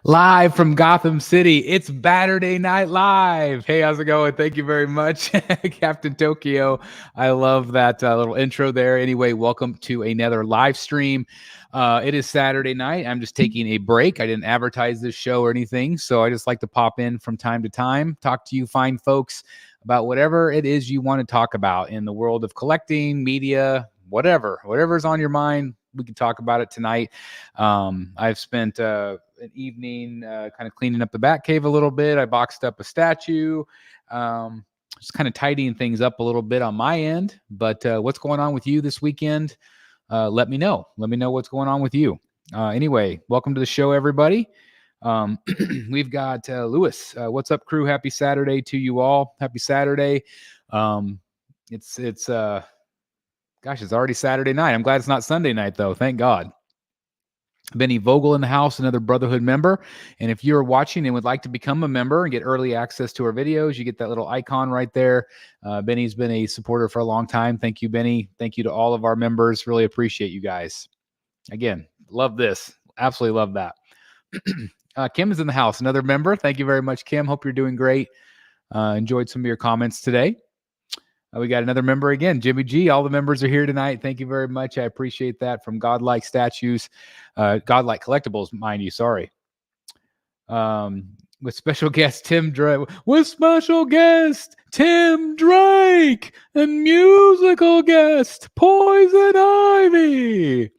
Live from Gotham City, it's Saturday Night Live. Hey, how's it going? Thank you very much, Captain Tokyo. I love that little intro there. Anyway, welcome to another live stream. It is Saturday night. I'm just taking a break. I didn't advertise this show or anything, so I just like to pop in from time to time, talk to you fine folks about whatever it is you want to talk about in the world of collecting, media, whatever's on your mind. We can talk about it tonight. I've spent an evening kind of cleaning up the Batcave a little bit. I boxed up a statue, just kind of tidying things up a little bit on my end. But what's going on with you this weekend? Let me know. Let me know what's going on with you. Anyway, welcome to the show, everybody. We've got Lewis. What's up, crew? Happy Saturday to you all. Happy Saturday. Gosh, it's already Saturday night. I'm glad it's not Sunday night, though. Thank God. Benny Vogel in the house, another Brotherhood member. And if you're watching and would like to become a member and get early access to our videos, you get that little icon right there. Benny's been a supporter for a long time. Thank you, Benny. Thank you to all of our members. Really appreciate you guys. Again, love this. Absolutely love that. Kim is in the house, another member. Thank you very much, Kim. Hope you're doing great. Enjoyed some of your comments today. We got another member again, Jimmy G. All the members are here tonight. Thank you very much. I appreciate that. From Godlike Statues, Godlike Collectibles, mind you. Sorry. With special guest Tim Drake. With special guest Tim Drake and musical guest Poison Ivy.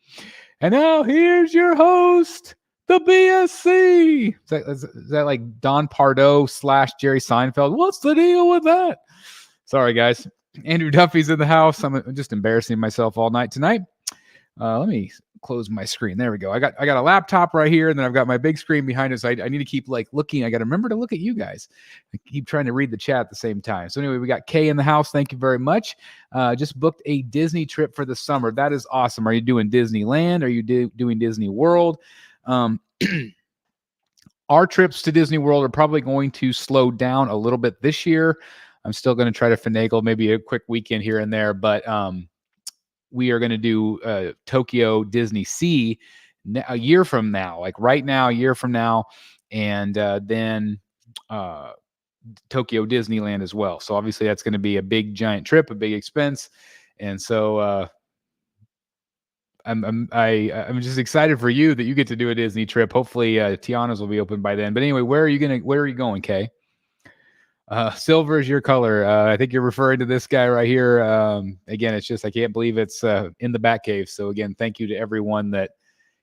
And now here's your host, the BSC. Is that like Don Pardo / Jerry Seinfeld? What's the deal with that? Sorry, guys. Andrew Duffy's in the house. I'm just embarrassing myself all night tonight. Let me close my screen. There we go. I got a laptop right here, and then I've got my big screen behind us. I need to keep like looking. I got to remember to look at you guys. I keep trying to read the chat at the same time. So anyway, we got Kay in the house. Thank you very much. Just booked a Disney trip for the summer. That is awesome. Are you doing Disneyland? Are you doing Disney World? Our trips to Disney World are probably going to slow down a little bit this year. I'm still going to try to finagle maybe a quick weekend here and there, but we are going to do Tokyo Disney Sea a year from now, like right now, a year from now, and then Tokyo Disneyland as well. So obviously that's going to be a big giant trip, a big expense, and so I'm just excited for you that you get to do a Disney trip. Hopefully Tiana's will be open by then. But anyway, where are you going, Kay? Silver is your color. I think you're referring to this guy right here. Again, it's just, I can't believe it's in the Batcave. So again, thank you to everyone that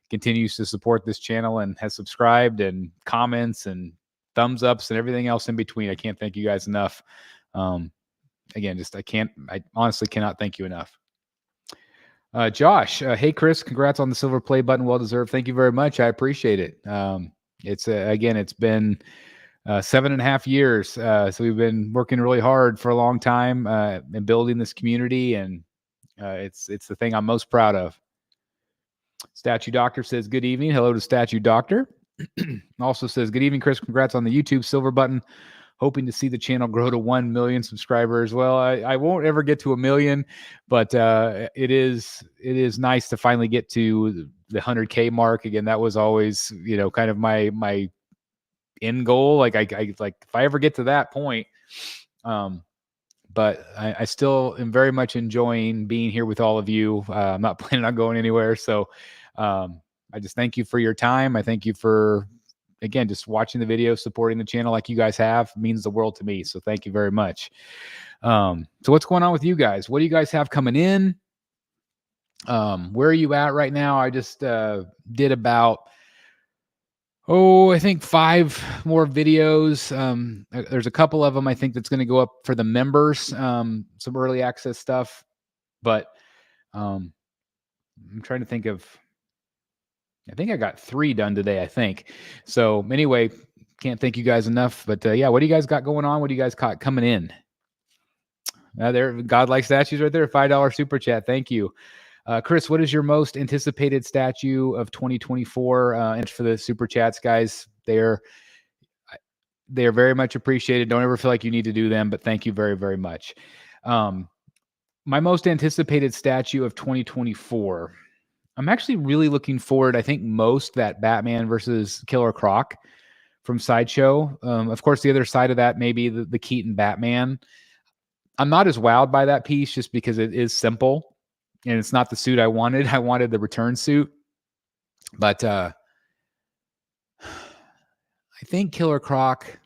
continues to support this channel and has subscribed and comments and thumbs ups and everything else in between. I can't thank you guys enough. Again, I honestly cannot thank you enough. Josh, hey Chris, congrats on the silver play button. Well deserved. Thank you very much. I appreciate it. It's been 7.5 years. So we've been working really hard for a long time and building this community, and it's the thing I'm most proud of. Statue Doctor says, good evening. Hello to Statue Doctor. Also says, good evening, Chris. Congrats on the YouTube silver button. Hoping to see the channel grow to 1 million subscribers. Well, I won't ever get to 1 million, but it is nice to finally get to the 100K mark. Again, that was always, kind of my end goal. Like if I ever get to that point, but I still am very much enjoying being here with all of you. I'm not planning on going anywhere. So I just thank you for your time. I thank you for, again, just watching the video, supporting the channel like you guys have. It means the world to me. So thank you very much. So what's going on with you guys? What do you guys have coming in? Where are you at right now? I just did about, I think 5 more videos. There's a couple of them I think that's going to go up for the members, some early access stuff. But I'm trying to think of, I think I got 3 done today, I think. So anyway, can't thank you guys enough. But yeah, what do you guys got going on? What do you guys got coming in? There, Godlike Statues right there, $5 super chat. Thank you. Chris, what is your most anticipated statue of 2024? And for the super chats, guys, they are very much appreciated. Don't ever feel like you need to do them, but thank you very, very much. My most anticipated statue of 2024. I'm actually really looking forward, I think most, that Batman versus Killer Croc from Sideshow. Of course, the other side of that may be the Keaton Batman. I'm not as wowed by that piece just because it is simple and it's not the suit I wanted. I wanted the return suit. But I think Killer Croc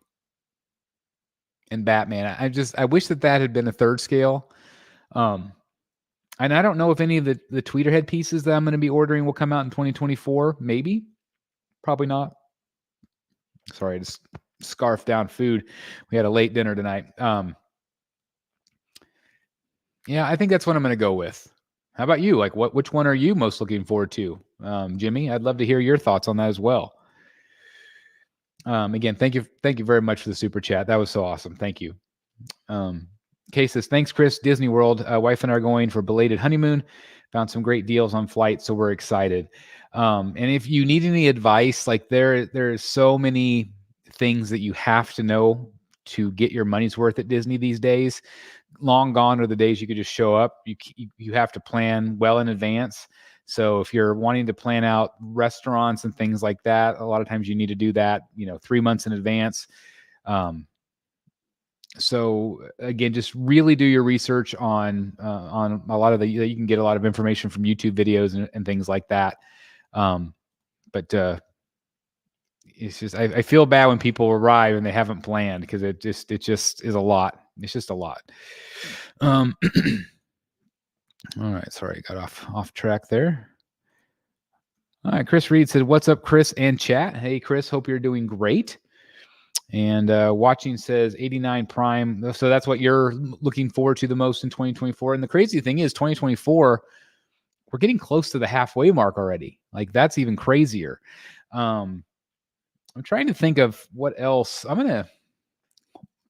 and Batman, I wish that had been a third scale. And I don't know if any of the Tweeterhead pieces that I'm going to be ordering will come out in 2024. Maybe. Probably not. Sorry, I just scarfed down food. We had a late dinner tonight. Yeah, I think that's what I'm going to go with. How about you? Like, which one are you most looking forward to? Jimmy, I'd love to hear your thoughts on that as well. Again, thank you very much for the super chat. That was so awesome. Thank you. Kay says, thanks, Chris. Disney World. Wife and I are going for belated honeymoon. Found some great deals on flights, so we're excited. And if you need any advice, like there's so many things that you have to know to get your money's worth at Disney these days. Long gone are the days you could just show up. You have to plan well in advance. So if you're wanting to plan out restaurants and things like that, a lot of times you need to do that, 3 months in advance. So again, just really do your research on a lot of you can get a lot of information from YouTube videos and things like that. But it's just, I feel bad when people arrive and they haven't planned, because it just is a lot. It's just a lot. All right. Sorry. Got off track there. All right. Chris Reed said, what's up, Chris and chat? Hey, Chris, hope you're doing great. And watching says 89 Prime. So that's what you're looking forward to the most in 2024. And the crazy thing is 2024, we're getting close to the halfway mark already. Like, that's even crazier. I'm trying to think of what else. I'm going to,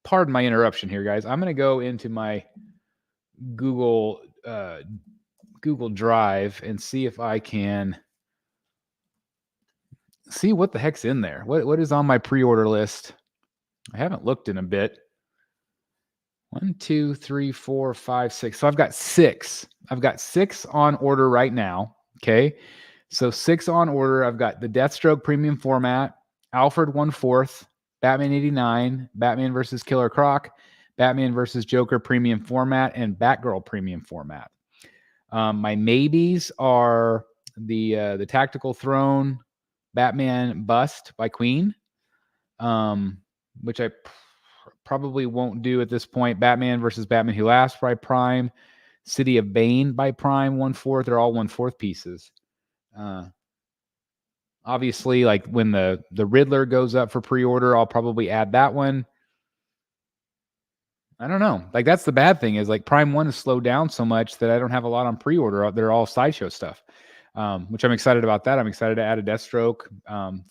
pardon my interruption here, guys. I'm going to go into my Google Drive and see if I can see what the heck's in there. What is on my pre-order list? I haven't looked in a bit. 1, 2, 3, 4, 5, 6. So I've got 6. I've got 6 on order right now. Okay. So 6 on order. I've got the Deathstroke premium format, Alfred 1/4, Batman 89, Batman versus Killer Croc, Batman versus Joker premium format, and Batgirl premium format. My maybes are the Tactical Throne Batman bust by Queen, which I probably won't do at this point. Batman versus Batman Who Laughs by Prime, City of Bane by Prime 1/4. They're all 1/4 pieces. Obviously, like when the Riddler goes up for pre-order, I'll probably add that one. I don't know. Like, that's the bad thing, is like Prime 1 has slowed down so much that I don't have a lot on pre-order. They're all Sideshow stuff, which I'm excited about that. I'm excited to add a Deathstroke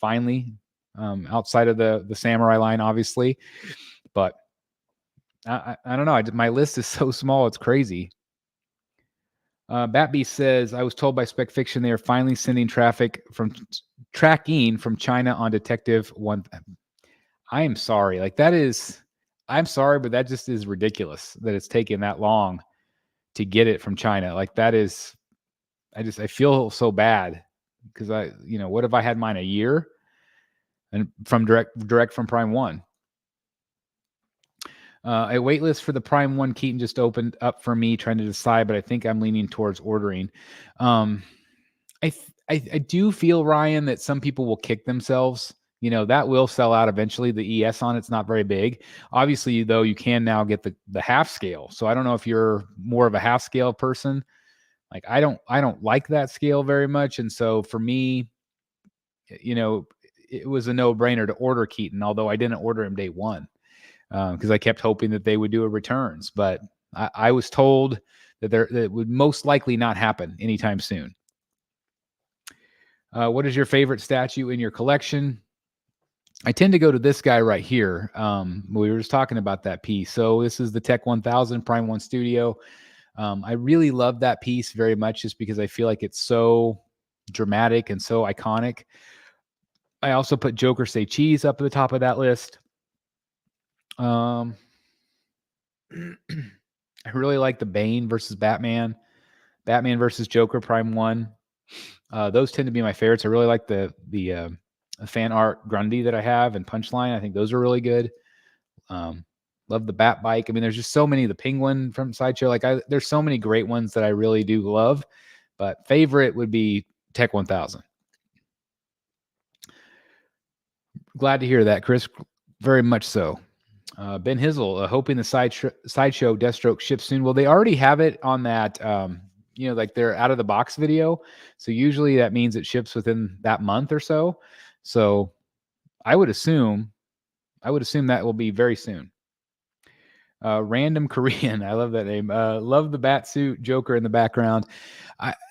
finally, outside of the Samurai line, obviously. But I don't know. My list is so small. It's crazy. Batbeast says, I was told by Spec Fiction they are finally sending tracking from China on Detective 1. I am sorry. Like, I'm sorry, but that just is ridiculous that it's taken that long to get it from China. Like, that is, I feel so bad, because what if I had mine a year and from direct from Prime 1? A wait list for the Prime 1 Keaton just opened up for me, trying to decide, but I think I'm leaning towards ordering. I do feel, Ryan, that some people will kick themselves. That will sell out eventually. The ES on it's not very big. Obviously, though, you can now get the half scale. So I don't know if you're more of a half scale person. Like, I don't like that scale very much. And so for me, it was a no-brainer to order Keaton, although I didn't order him day one, because I kept hoping that they would do a returns. But I was told that it would most likely not happen anytime soon. What is your favorite statue in your collection? I tend to go to this guy right here. We were just talking about that piece. So this is the Tech 1000 Prime 1 Studio. I really love that piece very much, just because I feel like it's so dramatic and so iconic. I also put Joker Say Cheese up at the top of that list. I really like the Bane versus Batman versus Joker Prime 1. Those tend to be my favorites. I really like the fan art Grundy that I have and Punchline. I think those are really good. Love the Bat Bike. I mean, there's just so many. The Penguin from Sideshow. There's so many great ones that I really do love. But favorite would be Tech 1000. Glad to hear that, Chris. Very much so. Ben Hizzle, hoping the Sideshow Deathstroke ships soon. Well, they already have it on that, like their out of the box video. So usually that means it ships within that month or so. So I would assume that will be very soon. Random Korean. I love that name. Love the bat suit Joker in the background.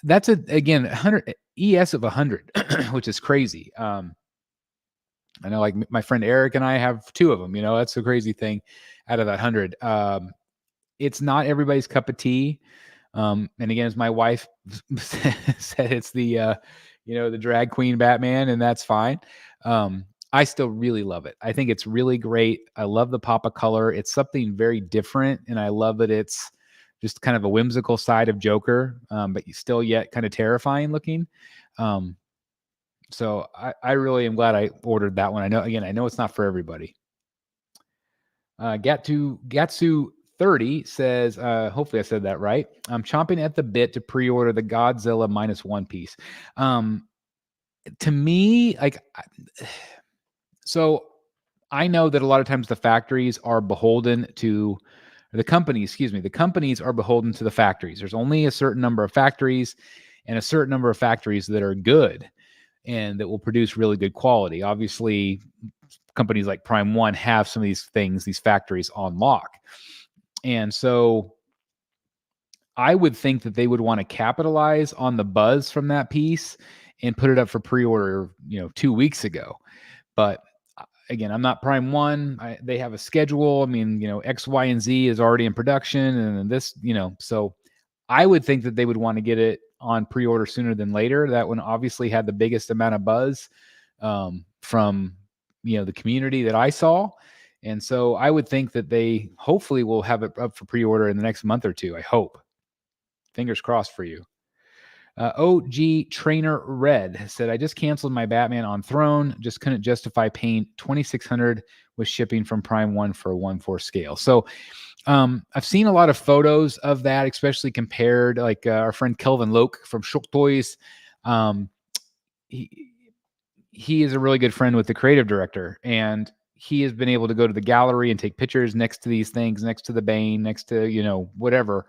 That's again 100 ES of 100, which is crazy. I know, like my friend Eric and I have 2 of them. That's a crazy thing. Out of that 100, it's not everybody's cup of tea. And again, as my wife said, it's the the drag queen Batman, and that's fine. I still really love it. I think it's really great. I love the pop of color. It's something very different, and I love that it's just kind of a whimsical side of Joker, but still yet kind of terrifying looking. So I really am glad I ordered that one. I know it's not for everybody. Gatsu 30 says, hopefully I said that right. I'm chomping at the bit to pre-order the Godzilla -1 piece. To me, so I know that a lot of times the factories are beholden to the companies are beholden to the factories. There's only a certain number of factories and a certain number of factories that are good and that will produce really good quality. Obviously, companies like Prime One have some of these factories on lock. And so I would think that they would want to capitalize on the buzz from that piece and put it up for pre-order, 2 weeks ago. But again, I'm not Prime One. They have a schedule. I mean, X, Y, and Z is already in production, and this, so I would think that they would want to get it on pre-order sooner than later. That one obviously had the biggest amount of buzz from the community that I saw. And so I would think that they hopefully will have it up for pre-order in the next month or 2. I hope. Fingers crossed for you. OG Trainer Red said, I just canceled my Batman on Throne. Just couldn't justify paying $2,600 with shipping from Prime One for a 1/4 scale. So I've seen a lot of photos of that, especially compared, like our friend Kelvin Loke from Shook Toys. He is a really good friend with the creative director, and he has been able to go to the gallery and take pictures next to these things, next to the Bane, next to, whatever.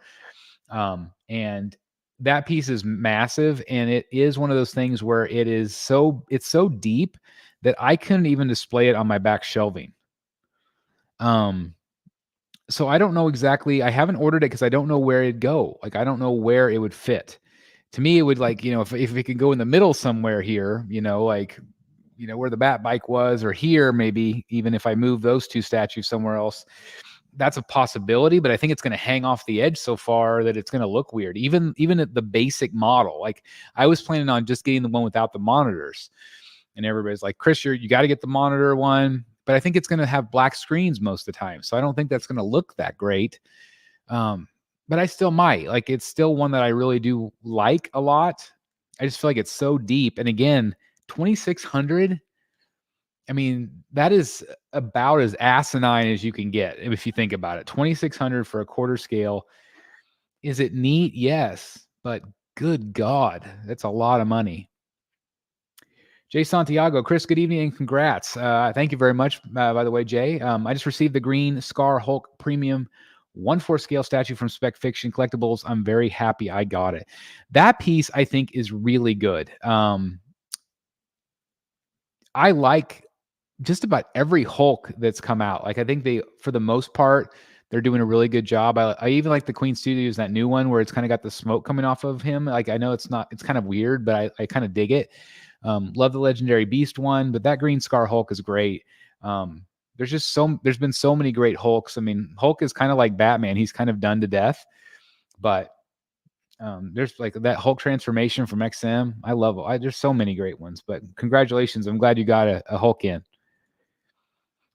And that piece is massive, and it is one of those things where it's so deep that I couldn't even display it on my back shelving. So I don't know exactly. I haven't ordered it because I don't know where it'd go. Like, I don't know where it would fit. To me, it would, like, if it could go in the middle somewhere here, where the Bat Bike was, or here, maybe even if I move those 2 statues somewhere else, that's a possibility. But I think it's going to hang off the edge so far that it's going to look weird. Even at the basic model, like I was planning on just getting the one without the monitors, and everybody's like, Chris, you got to get the monitor one. But I think it's going to have black screens most of the time. So I don't think that's going to look that great. But I still might. Like, it's still one that I really do like a lot. I just feel like it's so deep. And again, $2,600. I mean, that is about as asinine as you can get if you think about it. $2,600 for a 1/4 scale. Is it neat? Yes. But good God, that's a lot of money. Jay Santiago, Chris, good evening and congrats. Thank you very much, by the way, Jay. I just received the green Scar Hulk Premium 1/4 scale statue from Spec Fiction Collectibles. I'm very happy I got it. That piece, I think, is really good. I like just about every Hulk that's come out. Like, I think for the most part, they're doing a really good job. I even like the Queen Studios, that new one where it's kind of got the smoke coming off of him. Like, I know it's kind of weird, but I kind of dig it. Love the Legendary Beast one, but that green Scar Hulk is great. There's been so many great Hulks. I mean, Hulk is kind of like Batman. He's kind of done to death, but there's like that Hulk transformation from XM. I love it. There's so many great ones, but congratulations. I'm glad you got a Hulk in.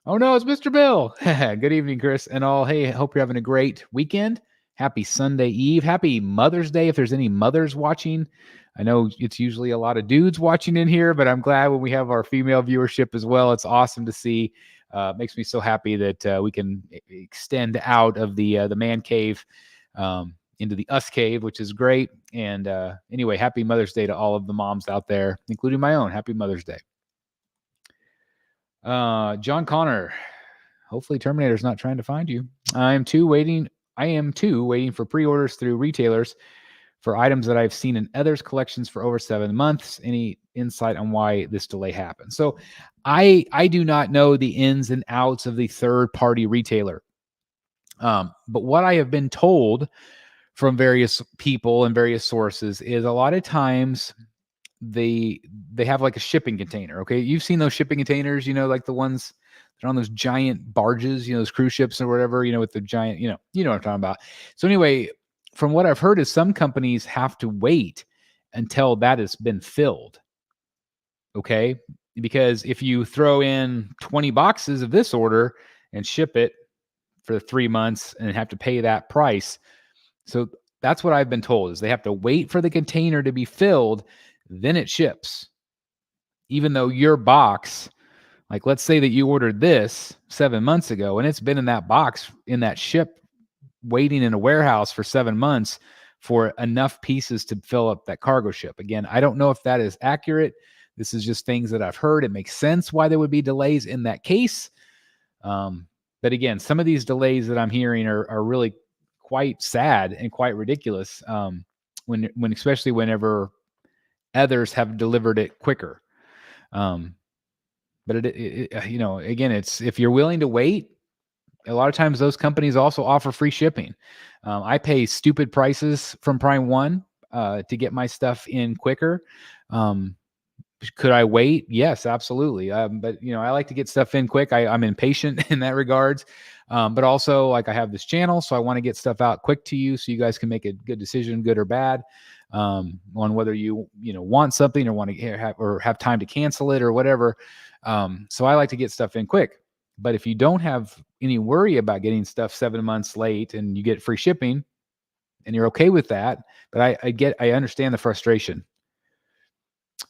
Oh no, it's Mr. Bill. Good evening, Chris and all. Hey, I hope you're having a great weekend. Happy Sunday Eve. Happy Mother's Day. If there's any mothers watching, I know it's usually a lot of dudes watching in here, but I'm glad when we have our female viewership as well. It's awesome to see. Makes me so happy that we can extend out of the man cave into the us cave, which is great. And anyway, happy Mother's Day to all of the moms out there, including my own. Happy Mother's Day. John Connor. Hopefully Terminator's not trying to find you. I am too waiting for pre-orders through retailers for items that I've seen in others' collections for over 7 months. Any insight on why this delay happened? So I do not know the ins and outs of the third-party retailer. But what I have been told from various people and various sources is a lot of times they have like a shipping container. Okay. You've seen those shipping containers, like the ones that are on those giant barges, those cruise ships or whatever, with the giant, you know what I'm talking about. So anyway, from what I've heard is some companies have to wait until that has been filled. Okay. Because if you throw in 20 boxes of this order and ship it for 3 months and have to pay that price. So that's what I've been told is they have to wait for the container to be filled, then it ships. Even though your box, like let's say that you ordered this 7 months ago and it's been in that box, in that ship, waiting in a warehouse for 7 months for enough pieces to fill up that cargo ship. Again, I don't know if that is accurate. This is just things that I've heard. It makes sense why there would be delays in that case. But again, some of these delays that I'm hearing are really quite sad and quite ridiculous. When especially whenever others have delivered it quicker. But again, it's if you're willing to wait. A lot of times, those companies also offer free shipping. I pay stupid prices from Prime One to get my stuff in quicker. Could I wait? Yes, absolutely. But I like to get stuff in quick. I'm impatient in that regards. But also, like, I have this channel, so I want to get stuff out quick to you, so you guys can make a good decision, good or bad, on whether you want something or want to have time to cancel it or whatever. So I like to get stuff in quick. But if you don't have any worry about getting stuff 7 months late and you get free shipping, and you're okay with that, but I understand the frustration.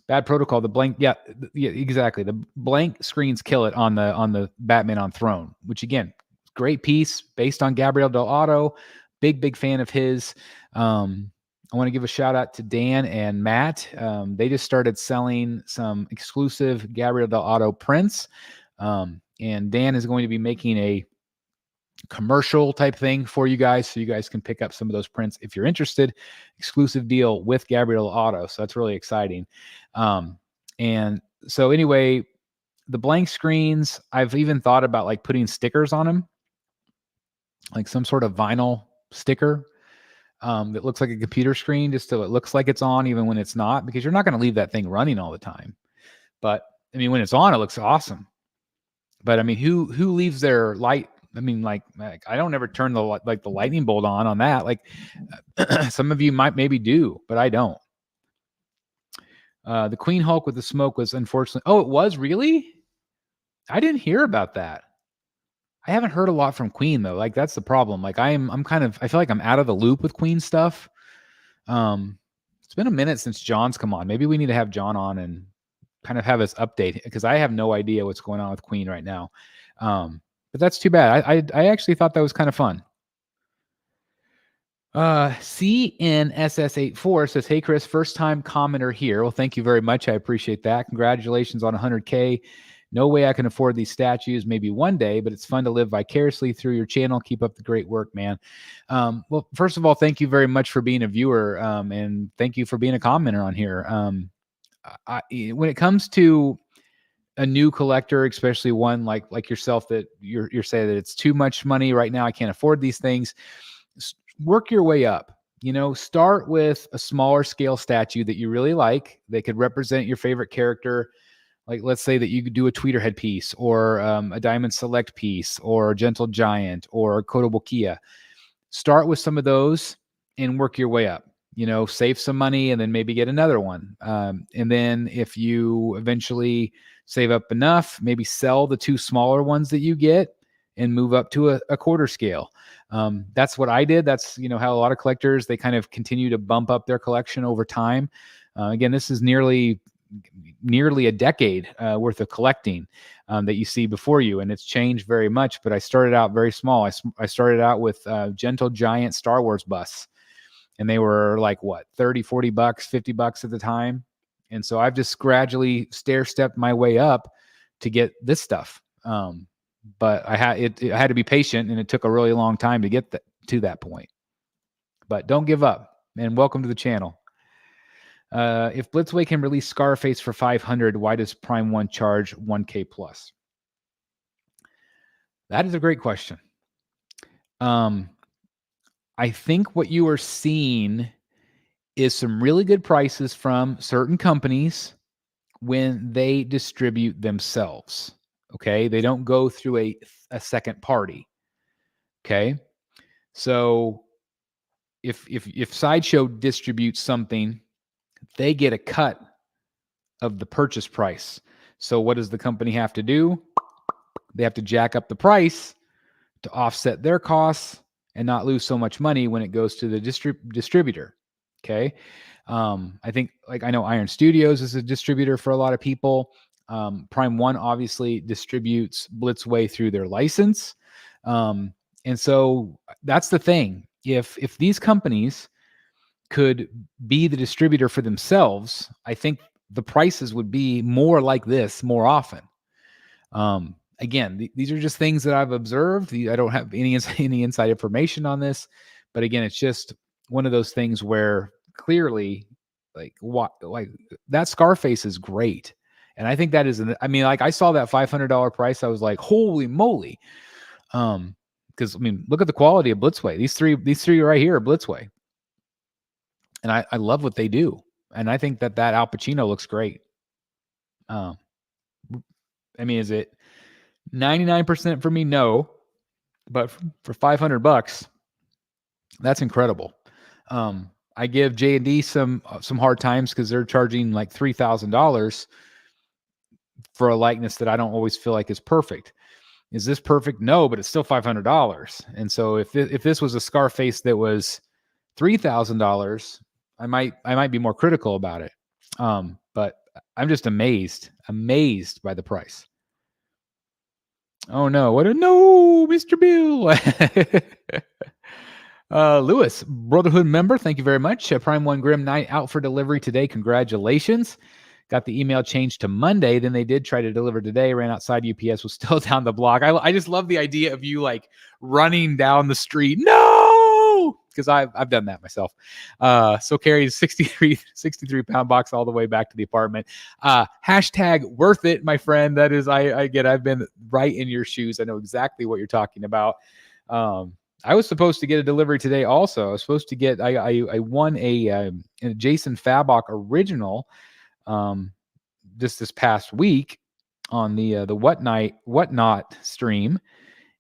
Bad protocol. The blank, yeah, exactly. The blank screens kill it on the Batman on Throne, which again, great piece based on Gabriel Del Auto. Big fan of his. I want to give a shout out to Dan and Matt. They just started selling some exclusive Gabriel Del Auto prints. And Dan is going to be making a commercial type thing for you guys, so you guys can pick up some of those prints if you're interested. Exclusive deal with Gabriel Auto, so that's really exciting. And so anyway, the blank screens, I've even thought about like putting stickers on them, like some sort of vinyl sticker that looks like a computer screen, just so it looks like it's on even when it's not, because you're not going to leave that thing running all the time. But I mean, when it's on, it looks awesome. But I mean, who leaves their light? I mean, like I don't ever turn the lightning bolt on that. Like some of you might maybe do, but I don't. The Queen Hulk with the smoke was unfortunately. Oh, it was really? I didn't hear about that. I haven't heard a lot from Queen though. Like that's the problem. Like I feel like I'm out of the loop with Queen stuff. It's been a minute since John's come on. Maybe we need to have John on and kind of have us update, because I have no idea what's going on with Queen right now. But that's too bad. I actually thought that was kind of fun. CNSS84 says, hey, Chris, first time commenter here. Well, thank you very much. I appreciate that. Congratulations on 100K. No way I can afford these statues, maybe one day, but it's fun to live vicariously through your channel. Keep up the great work, man. Well, first of all, thank you very much for being a viewer, and thank you for being a commenter on here. When it comes to a new collector, especially one like yourself, that you're saying that it's too much money right now, I can't afford these things, work your way up. Start with a smaller scale statue that you really like, that could represent your favorite character. Like, let's say that you could do a Tweeterhead piece, or a Diamond Select piece, or a Gentle Giant, or a Kotobukiya. Start with some of those and work your way up. Save some money and then maybe get another one. And then if you eventually save up enough, maybe sell the two smaller ones that you get and move up to a quarter scale. That's what I did. That's, how a lot of collectors, they kind of continue to bump up their collection over time. Again, this is nearly a decade worth of collecting that you see before you, and it's changed very much. But I started out very small. I started out with Gentle Giant Star Wars busts, and they were like what, $30, $40, $50 at the time. And so I've just gradually stair-stepped my way up to get this stuff. But I had to be patient, and it took a really long time to get to that point. But don't give up, and welcome to the channel. If Blitzway can release Scarface for 500, why does Prime 1 charge 1K plus? That is a great question. I think what you are seeing is some really good prices from certain companies when they distribute themselves. Okay, they don't go through a second party. Okay, so if Sideshow distributes something, they get a cut of the purchase price. So what does the company have to do? They have to jack up the price to offset their costs and not lose so much money when it goes to the distributor. Okay. I think, I know Iron Studios is a distributor for a lot of people. Prime 1 obviously distributes Blitzway through their license. And so that's the thing. If these companies could be the distributor for themselves, I think the prices would be more like this more often. Again, these are just things that I've observed. I don't have any inside information on this, but again, it's just one of those things where clearly, that Scarface is great, and I think that is. I saw that $500 price, I was like, holy moly! Because look at the quality of Blitzway. These three right here are Blitzway, and I love what they do, and I think that Al Pacino looks great. Is it 99% for me? No, but for $500, that's incredible. I give J&D some hard times because they're charging like $3,000 for a likeness that I don't always feel like is perfect. Is this perfect? No, but it's still $500. And so if this was a Scarface that was $3,000, I might be more critical about it. But I'm just amazed by the price. Oh no! No, Mr. Bill. Lewis, Brotherhood member, thank you very much. Prime 1 Grim Knight out for delivery today. Congratulations. Got the email changed to Monday. Then they did try to deliver today. Ran outside. UPS was still down the block. I just love the idea of you running down the street. No, because I've done that myself. So carried a 63 pound box all the way back to the apartment. Hashtag worth it, my friend. That is, I've been right in your shoes. I know exactly what you're talking about. I was supposed to get a delivery today also. I was supposed to get, I won a Jason Fabok original just this past week on the Whatnot stream.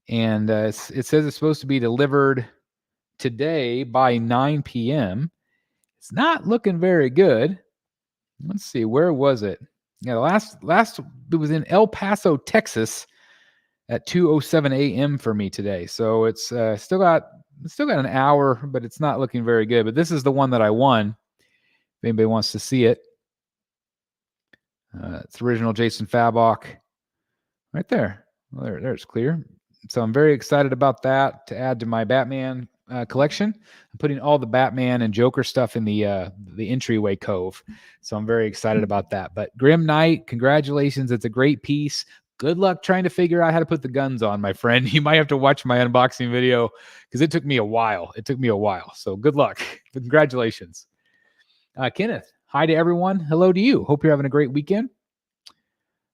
And it says it's supposed to be delivered today by 9 p.m. It's not looking very good. Let's see, where was it? Yeah, last it was in El Paso, Texas at 2:07 a.m. for me today. So it's still got an hour, but it's not looking very good. But this is the one that I won. If anybody wants to see it, it's original Jason Fabok right there. Well, there it's clear. So I'm very excited about that to add to my Batman collection. I'm putting all the Batman and Joker stuff in the entryway cove. So I'm very excited about that. But Grim Knight, congratulations. It's a great piece. Good luck trying to figure out how to put the guns on, my friend. You might have to watch my unboxing video because it took me a while. So good luck. Congratulations. Kenneth, hi to everyone. Hello to you. Hope you're having a great weekend.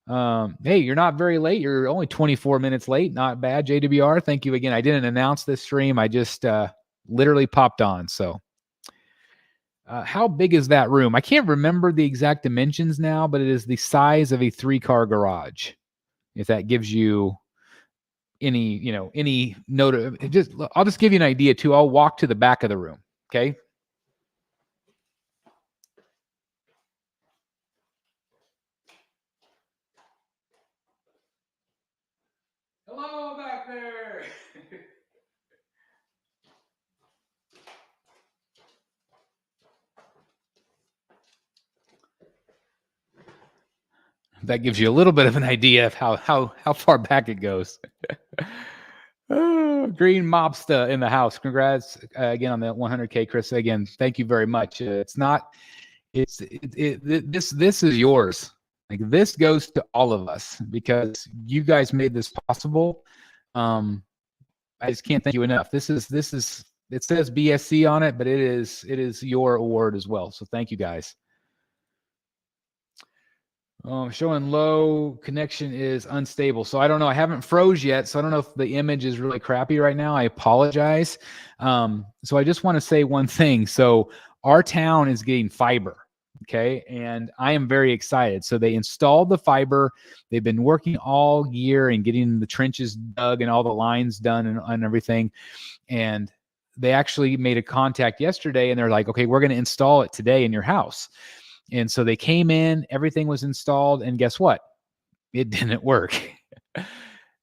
Hey, you're not very late. You're only 24 minutes late. Not bad, JWR. Thank you again. I didn't announce this stream. I just literally popped on. So how big is that room? I can't remember the exact dimensions now, but it is the size of a 3-car garage. If that gives you any note, I'll just give you an idea too. I'll walk to the back of the room. Okay. Hello back there. That gives you a little bit of an idea of how far back it goes. Oh, Green Mobsta in the house. Congrats again on the 100K, Chris. Again, thank you very much. This is yours. Like, this goes to all of us because you guys made this possible. I just can't thank you enough. This is it says BSC on it, but it is your award as well. So thank you guys. Showing low connection is unstable. So I don't know. I haven't froze yet. So I don't know if the image is really crappy right now. I apologize. So I just want to say one thing. So our town is getting fiber. Okay. And I am very excited. So they installed the fiber. They've been working all year and getting the trenches dug and all the lines done and everything. And they actually made a contact yesterday and they're like, okay, we're going to install it today in your house. And so they came in, everything was installed, and guess what? It didn't work. And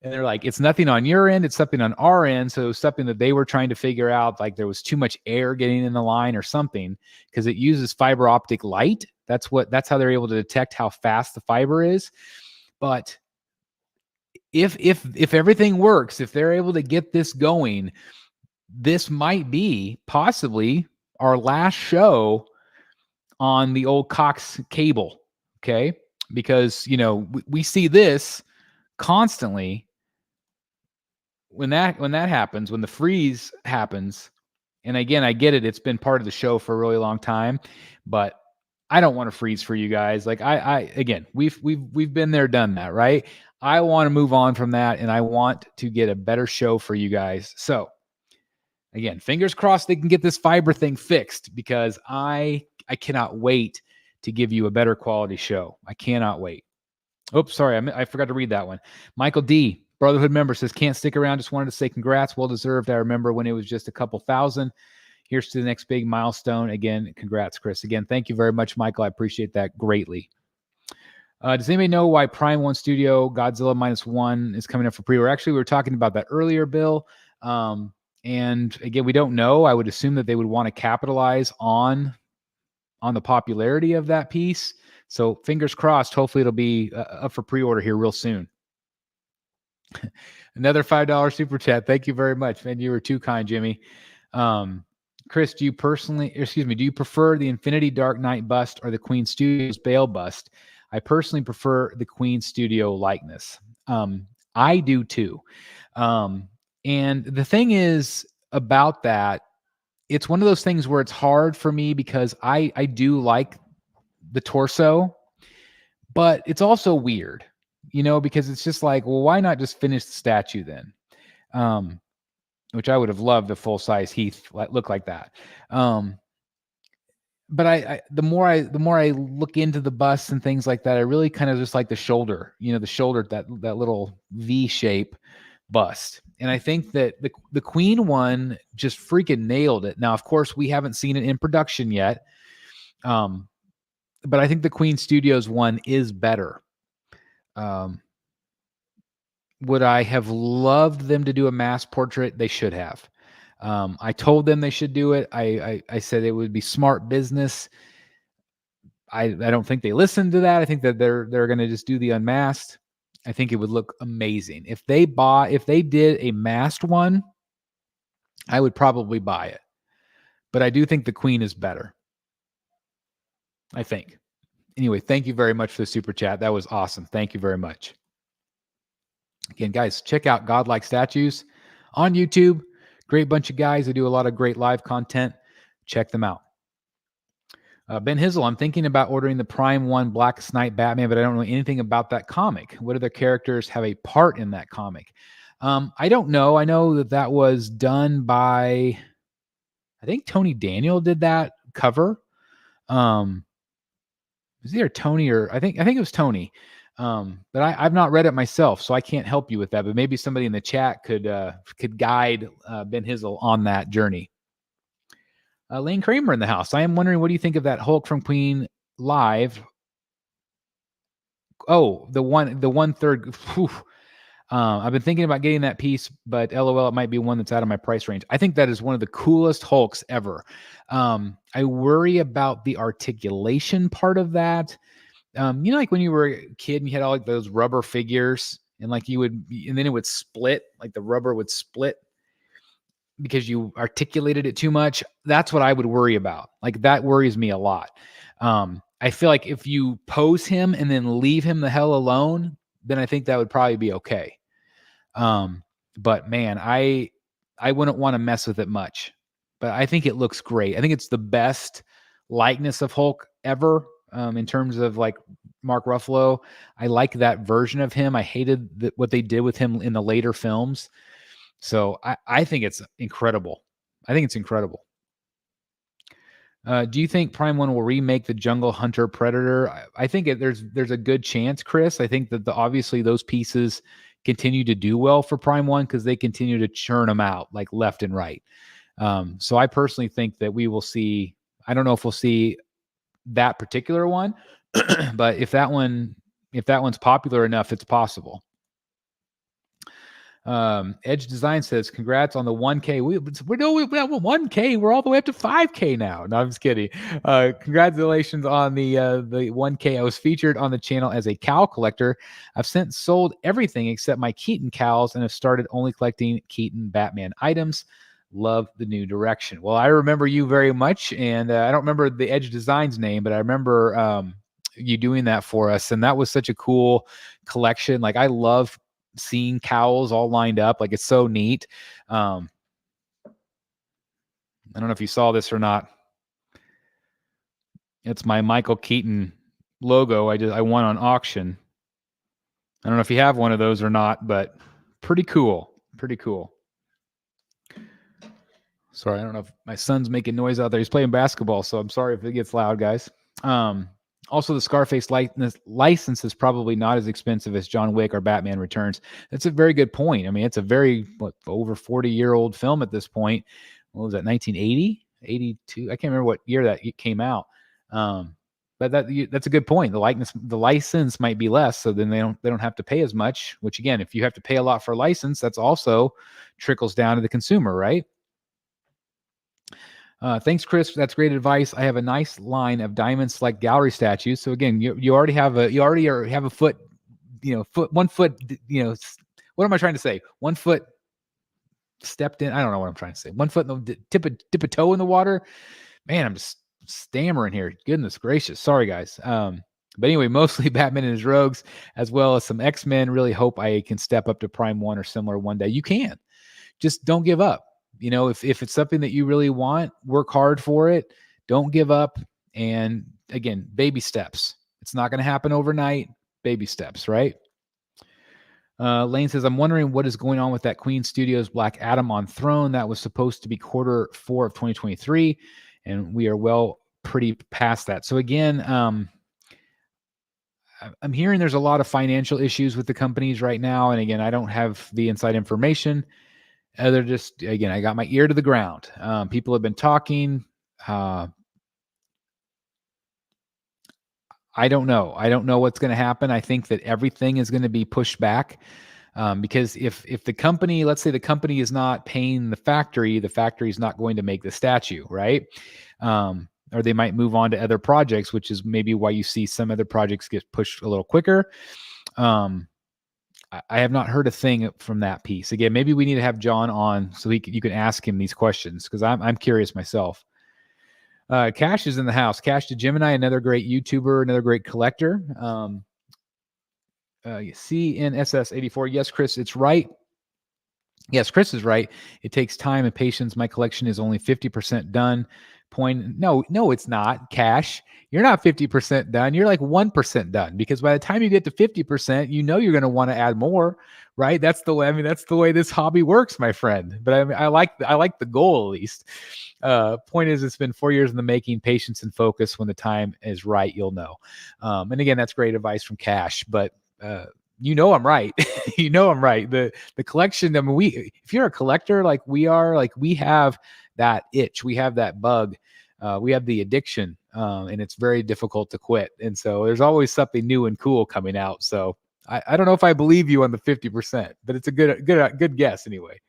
they're like, it's nothing on your end, it's something on our end. So it was something that they were trying to figure out, like there was too much air getting in the line or something, because it uses fiber optic light. That's how they're able to detect how fast the fiber is. But if everything works, if they're able to get this going, this might be possibly our last show on the old Cox cable, okay? Because, we see this constantly when that happens, when the freeze happens. And again, I get it. It's been part of the show for a really long time, but I don't want to freeze for you guys. Like again, we've been there, done that, right? I want to move on from that, and I want to get a better show for you guys. So again, fingers crossed they can get this fiber thing fixed, because I cannot wait to give you a better quality show. I cannot wait. Oops, sorry, I forgot to read that one. Michael D, Brotherhood member, says, can't stick around. Just wanted to say congrats. Well deserved. I remember when it was just a couple thousand. Here's to the next big milestone. Again, congrats, Chris. Again, thank you very much, Michael. I appreciate that greatly. Does anybody know why Prime 1 Studio Godzilla -1 is coming up for pre-order? Actually, we were talking about that earlier, Bill. And again, we don't know. I would assume that they would want to capitalize on the popularity of that piece. So fingers crossed, hopefully it'll be up for pre-order here real soon. Another $5 super chat. Thank you very much, man. You were too kind, Jimmy. Chris, do you prefer the Infinity Dark Knight bust or the Queen Studios Bale bust? I personally prefer the Queen Studio likeness. I do too. And the thing is about that, it's one of those things where it's hard for me because I do like the torso, but it's also weird, because it's just like, well, why not just finish the statue then? Which I would have loved a full-size Heath look like that. But the more I look into the bust and things like that, I really kind of just like the shoulder, the shoulder, that little V shape bust. And I think that the Queen one just freaking nailed it. Now, of course, we haven't seen it in production yet. But I think the Queen Studios one is better. Would I have loved them to do a mass portrait? They should have. I told them they should do it. I said it would be smart business. I don't think they listened to that. I think that they're going to just do the unmasked. I think it would look amazing. If they did a masked one, I would probably buy it. But I do think the Queen is better. I think. Anyway, thank you very much for the super chat. That was awesome. Thank you very much. Again, guys, check out Godlike Statues on YouTube. Great bunch of guys. They do a lot of great live content. Check them out. Ben Hizzle, I'm thinking about ordering the Prime 1 Black Knight Batman, but I don't know anything about that comic. What other characters have a part in that comic? I don't know. I know that was done by, I think Tony Daniel did that cover. Was either Tony or I think it was Tony. But I've not read it myself, so I can't help you with that. But maybe somebody in the chat could guide Ben Hizzle on that journey. Lane Kramer in the house. I am wondering, what do you think of that Hulk from Queen live? Oh, the 1/3. I've been thinking about getting that piece, but LOL, it might be one that's out of my price range. I think that is one of the coolest Hulks ever. I worry about the articulation part of that. like when you were a kid and you had all like those rubber figures and like and then it would split, like the rubber would split because you articulated it too much. That's what I would worry about. Like that worries me a lot. I feel like if you pose him and then leave him the hell alone, then I think that would probably be okay. But man, I wouldn't want to mess with it much, but I think it looks great. I think it's the best likeness of Hulk ever. In terms of like Mark Ruffalo, I like that version of him. I hated what they did with him in the later films. So I think it's incredible. I think it's incredible. Do you think Prime 1 will remake the Jungle Hunter Predator? I think there's a good chance, Chris. I think that obviously those pieces continue to do well for Prime 1 because they continue to churn them out like left and right. So I personally think that we will see, I don't know if we'll see that particular one, but if that one's popular enough, it's possible. Edge Design says, congrats on the 1K. We have 1K. We're all the way up to 5K now. No, I'm just kidding. Congratulations on the 1K. I was featured on the channel as a cow collector. I've since sold everything except my Keaton cows and have started only collecting Keaton Batman items. Love the new direction. Well, I remember you very much, and I don't remember the Edge Designs name, but I remember you doing that for us, and that was such a cool collection. Like I love seeing cowls all lined up. Like it's so neat. I don't know if you saw this or not. It's my Michael Keaton logo. I won on auction. I don't know if you have one of those or not, but pretty cool. Pretty cool. Sorry, I don't know if my son's making noise out there. He's playing basketball, so I'm sorry if it gets loud, guys. Also, the Scarface license is probably not as expensive as John Wick or Batman Returns. That's a very good point. I mean, it's a very, over 40-year-old film at this point. What was that, 1980? 82? I can't remember what year that came out. But that's a good point. The license might be less, so then they don't have to pay as much, which again, if you have to pay a lot for a license, that's also trickles down to the consumer, right? Thanks, Chris. That's great advice. I have a nice line of Diamond Select gallery statues. So again, you already have a foot, 1 foot, what am I trying to say? 1 foot stepped in. I don't know what I'm trying to say. 1 foot, dip a toe in the water. Man, I'm just stammering here. Goodness gracious. Sorry, guys. But anyway, mostly Batman and his rogues, as well as some X-Men. Really hope I can step up to Prime 1 or similar one day. You can. Just don't give up. If it's something that you really want, work hard for it. Don't give up. And again, baby steps. It's not going to happen overnight. Baby steps, right? Lane says, I'm wondering what is going on with that Queen Studios Black Adam on Throne. That was supposed to be Q4 of 2023. And we are pretty past that. So again, I'm hearing there's a lot of financial issues with the companies right now. And again, I don't have the inside information. They're just, again, I got my ear to the ground. People have been talking. I don't know. I don't know what's going to happen. I think that everything is going to be pushed back because if the company, let's say the company is not paying the factory is not going to make the statue, right? Or they might move on to other projects, which is maybe why you see some other projects get pushed a little quicker. I have not heard a thing from that piece. Again, maybe we need to have John on so you can ask him these questions because I'm curious myself. Cash is in the house. Cash to Gemini, another great YouTuber, another great collector. CNSS84. Yes, Chris, it's right. Yes, Chris is right. It takes time and patience. My collection is only 50% done. No, it's not, Cash. You're not 50% done. You're like 1% done because by the time you get to 50%, you're going to want to add more, right? That's the way. That's the way this hobby works, my friend. But I like the goal at least. Point is, it's been 4 years in the making. Patience and focus. When the time is right, you'll know. And again, that's great advice from Cash. But I'm right. I'm right. The collection. If you're a collector like we are, like we have that itch, we have that bug, we have the addiction, and it's very difficult to quit. And so there's always something new and cool coming out. So I don't know if I believe you on the 50%, but it's a good guess anyway.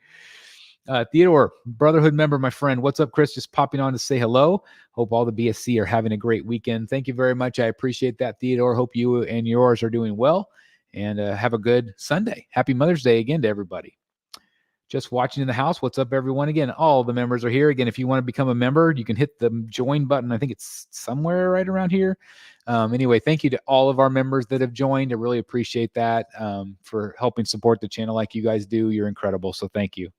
Theodore, Brotherhood member, my friend. What's up, Chris? Just popping on to say hello. Hope all the BSC are having a great weekend. Thank you very much. I appreciate that, Theodore. Hope you and yours are doing well, and have a good Sunday. Happy Mother's Day again to everybody. Just watching in the house. What's up, everyone? Again, all the members are here. Again, if you want to become a member, you can hit the join button. I think it's somewhere right around here. Anyway, thank you to all of our members that have joined. I really appreciate that, for helping support the channel like you guys do. You're incredible. So thank you.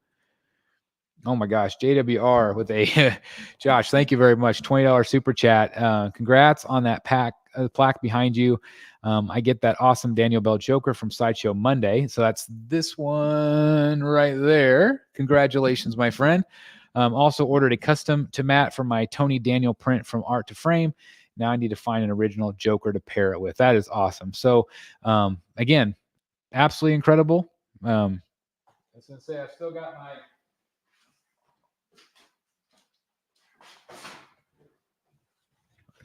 Oh my gosh, JWR with a Josh, thank you very much. $20 super chat. Congrats on that plaque behind you. I get that awesome Daniel Bell Joker from Sideshow Monday. So that's this one right there. Congratulations, my friend. Also ordered a custom to Matt for my Tony Daniel print from Art to Frame. Now I need to find an original Joker to pair it with. That is awesome. So again, absolutely incredible. I was going to say, I've still got my...